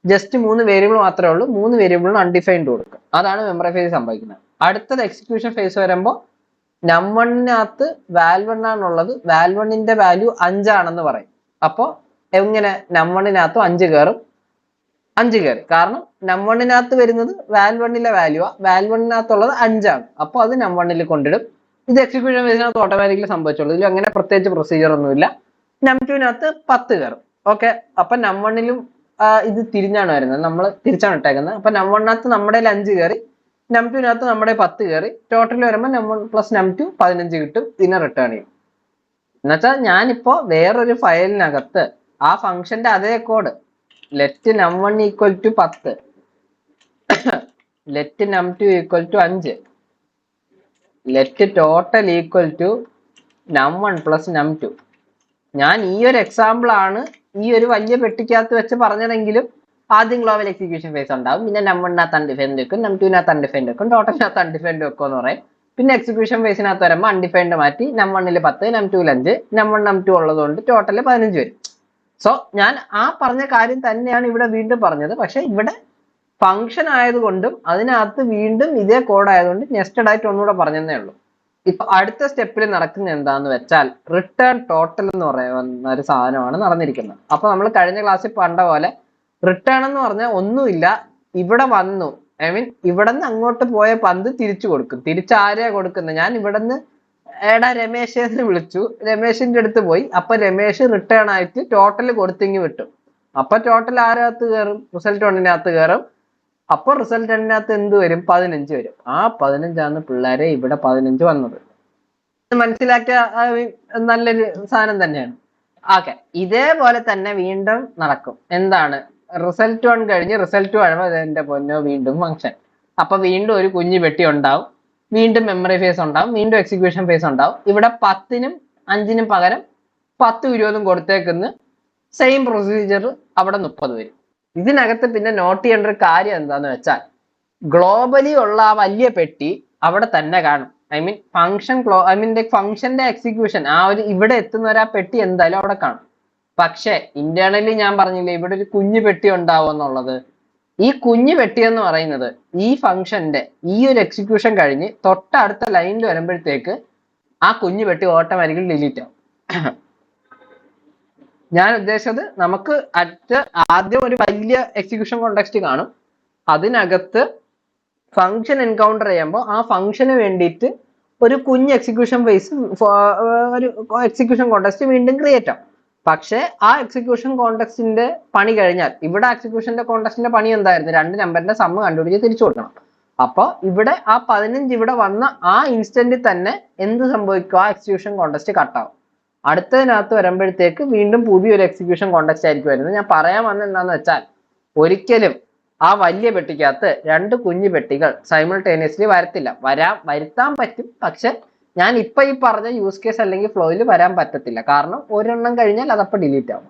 ജസ്റ്റ് 3 വേരിയബിൾ മാത്രമേ ഉള്ളൂ. 3 വേരിയബിളിന് അൺഡിഫൈൻഡ് കൊടുക്കും. അതാണ് മെമ്മറി ഫേസ് സംഭവിക്കുന്നത്. അടുത്തത് എക്സിക്യൂഷൻ ഫേസ് വരുമ്പോൾ num1 വാൽ1 ആണുള്ളത്, വാൽ1 വാല്യൂ 5 ആണെന്ന് പറയും. അപ്പോ എങ്ങനെ num1 5 കയറും? 5 കയറി, കാരണം num1 വരുന്നത് വാൽ1 വാല്യൂ ആ, വാൽ1 5 ആണ്. അപ്പോൾ അത് num1 കൊണ്ടിടും. ഇത് എക്സിക്യൂഷൻ ഫേസിനകത്ത് ഓട്ടോമാറ്റിക്കലി സംഭവിച്ചുള്ളൂ. ഇതിൽ അങ്ങനെ പ്രത്യേകിച്ച് പ്രൊസീജിയർ ഒന്നുമില്ല. num2 10 കയറും. ഓക്കെ, അപ്പൊ num1 ഇത് തിരിഞ്ഞാണ് വരുന്നത്, നമ്മൾ തിരിച്ചാണ് ഇട്ടേക്കുന്നത്. അപ്പൊ num1 നമ്മുടെ 5 കയറി, num2 നമ്മുടെ 10 കയറി, ടോട്ടൽ വരുമ്പോൾ num1 പ്ലസ് num2 15 കിട്ടും. ഇതിനെ റിട്ടേൺ ചെയ്യും. എന്നുവെച്ചാൽ ഞാനിപ്പോ വേറൊരു ഫയലിനകത്ത് ആ ഫംഗ്ഷന്റെ അതേ code let num1 equal to 10, let num2 equal to 5, let total equal to num1 plus num2. ഞാൻ ഈ ഒരു എക്സാമ്പിൾ ആണ് ഈ ഒരു വലിയ പെട്ടിക്കകത്ത് വെച്ച് പറഞ്ഞതെങ്കിലും ആദ്യം ഗ്ലോബൽ എക്സിക്യൂഷൻ ഫേസ് ഉണ്ടാവും, പിന്നെ num1 അൺഡിഫൈൻഡ് വെക്കും, num2 അൺഡിഫൈൻഡ് വെക്കും, ടോട്ടലിനകത്ത് അൺഡിഫൈൻഡ് വെക്കും എന്ന് പറയും. പിന്നെ എക്സിക്യൂഷൻ ഫേസിനകത്ത് വരുമ്പോൾ അൺഡിഫൈൻഡ് മാറ്റി num1 10, num2 5, num1 num2 ഉള്ളതുകൊണ്ട് ടോട്ടൽ 15 വരും. സോ ഞാൻ ആ പറഞ്ഞ കാര്യം തന്നെയാണ് ഇവിടെ വീണ്ടും പറഞ്ഞത്. പക്ഷെ ഇവിടെ ഫംഗ്ഷൻ ആയതുകൊണ്ടും അതിനകത്ത് വീണ്ടും ഇതേ കോഡ് ആയതുകൊണ്ട് നെസ്റ്റഡ് ആയിട്ട് ഒന്നുകൂടെ പറഞ്ഞതേ ഉള്ളൂ. ഇപ്പൊ അടുത്ത സ്റ്റെപ്പിൽ നടക്കുന്നത് എന്താന്ന് വെച്ചാൽ റിട്ടേൺ ടോട്ടൽ എന്ന് പറയുന്ന ഒരു സാധനമാണ് നടന്നിരിക്കുന്നത്. അപ്പൊ നമ്മൾ കഴിഞ്ഞ ക്ലാസ്സിൽ കണ്ട പോലെ റിട്ടേൺ എന്ന് പറഞ്ഞാൽ ഒന്നുമില്ല, ഇവിടെ വന്നു, ഐ മീൻ ഇവിടെ നിന്ന് അങ്ങോട്ട് പോയ പന്ത് തിരിച്ചു കൊടുക്കും. തിരിച്ചാരെയാ കൊടുക്കുന്നത്? ഞാൻ ഇവിടെ നിന്ന് എടാ രമേശിനെ വിളിച്ചു, രമേശിന്റെ അടുത്ത് പോയി, അപ്പൊ രമേശ് റിട്ടേൺ ആയിട്ട് ടോട്ടൽ കൊടുത്തിങ്ങി വിട്ടു. അപ്പൊ ടോട്ടൽ ആരകത്ത് കയറും? റിസൾട്ട്1 കയറും. അപ്പൊ റിസൾട്ട്1 എന്ത് വരും? 15 വരും. ആ 15 പിള്ളേരെ ഇവിടെ 15 വന്നത്. മനസ്സിലാക്കിയ നല്ലൊരു സാധനം തന്നെയാണ്. ഓക്കെ, ഇതേപോലെ തന്നെ വീണ്ടും നടക്കും. എന്താണ്? റിസൾട്ട്1 കഴിഞ്ഞ് റിസൾട്ട് കഴിയുമ്പോൾ എന്റെ പൊന്നോ വീണ്ടും ഫംഗ്ഷൻ. അപ്പൊ വീണ്ടും ഒരു കുഞ്ഞു പെട്ടി ഉണ്ടാവും, വീണ്ടും മെമ്മറി ഫേസ് ഉണ്ടാവും, വീണ്ടും എക്സിക്യൂഷൻ ഫേസ് ഉണ്ടാവും. ഇവിടെ 10നും 5നും പകരം 10 20 കൊടുത്തേക്കുന്ന സെയിം പ്രൊസീജിയർ അവിടെ 30 വരും. ഇതിനകത്ത് പിന്നെ നോട്ട് ചെയ്യേണ്ട ഒരു കാര്യം എന്താന്ന് വെച്ചാൽ ഗ്ലോബലി ഉള്ള ആ വലിയ പെട്ടി അവിടെ തന്നെ കാണും. ഐ മീൻ ഫംഗ്ഷന്റെ എക്സിക്യൂഷൻ ആ ഒരു ഇവിടെ എത്തുന്ന ആ പെട്ടി എന്തായാലും അവിടെ കാണും. പക്ഷെ ഇന്റേണലി ഞാൻ പറഞ്ഞില്ലേ ഇവിടെ ഒരു കുഞ്ഞു പെട്ടി ഉണ്ടാവും എന്നുള്ളത്. ഈ കുഞ്ഞു പെട്ടി എന്ന് പറയുന്നത് ഈ ഫംഗ്ഷന്റെ ഈ ഒരു എക്സിക്യൂഷൻ കഴിഞ്ഞ് തൊട്ടടുത്ത ലൈനിൽ വരുമ്പോഴത്തേക്ക് ആ കുഞ്ഞു പെട്ടി ഓട്ടോമാറ്റിക്കലി ഡിലീറ്റ് ആവും. ഞാൻ ഉദ്ദേശിച്ചത് നമുക്ക് ആദ്യം ഒരു വലിയ എക്സിക്യൂഷൻ കോണ്ടെക്സ്റ്റ് കാണും. അതിനകത്ത് ഫംഗ്ഷൻ എൻകൗണ്ടർ ചെയ്യുമ്പോൾ ആ ഫംഗ്ഷന് വേണ്ടിയിട്ട് ഒരു കുഞ്ഞ് എക്സിക്യൂഷൻ ഫേസ് ഒരു എക്സിക്യൂഷൻ കോണ്ടെക്സ്റ്റ് വീണ്ടും ക്രിയേറ്റ് ആവും. പക്ഷെ ആ എക്സിക്യൂഷൻ കോണ്ടെക്സ്റ്റിന്റെ പണി കഴിഞ്ഞാൽ ഇവിടെ എക്സിക്യൂഷന്റെ കോണ്ടെക്സ്റ്റിന്റെ പണി എന്തായിരുന്നു? 2 നമ്പറിന്റെ സമ്മ് കണ്ടുപിടിച്ച് തിരിച്ചു കൊടുക്കണം. അപ്പൊ ഇവിടെ ആ 15 ഇവിടെ വന്ന ആ ഇൻസ്റ്റന്റിൽ തന്നെ എന്ത് സംഭവിക്കും? ആ എക്സിക്യൂഷൻ കോണ്ടെക്സ്റ്റ് കട്ടാവും. അടുത്തതിനകത്ത് വരുമ്പോഴത്തേക്ക് വീണ്ടും പുതിയൊരു എക്സിക്യൂഷൻ കോണ്ടെക്സ്റ്റ് ആയിരിക്കും വരുന്നത്. ഞാൻ പറയാൻ വന്നത് എന്താന്ന് വെച്ചാൽ ഒരിക്കലും ആ വലിയ പെട്ടിക്കകത്ത് 2 കുഞ്ഞു പെട്ടികൾ സൈമിൾട്ടേനിയസ്ലി വരുത്താൻ പറ്റും. പക്ഷെ ഞാൻ ഇപ്പൊ ഈ പറഞ്ഞ യൂസ് കേസ് അല്ലെങ്കിൽ ഫ്ലോയിൽ വരാൻ പറ്റത്തില്ല. കാരണം ഒരെണ്ണം കഴിഞ്ഞാൽ അതപ്പോൾ ഡിലീറ്റ് ആവും.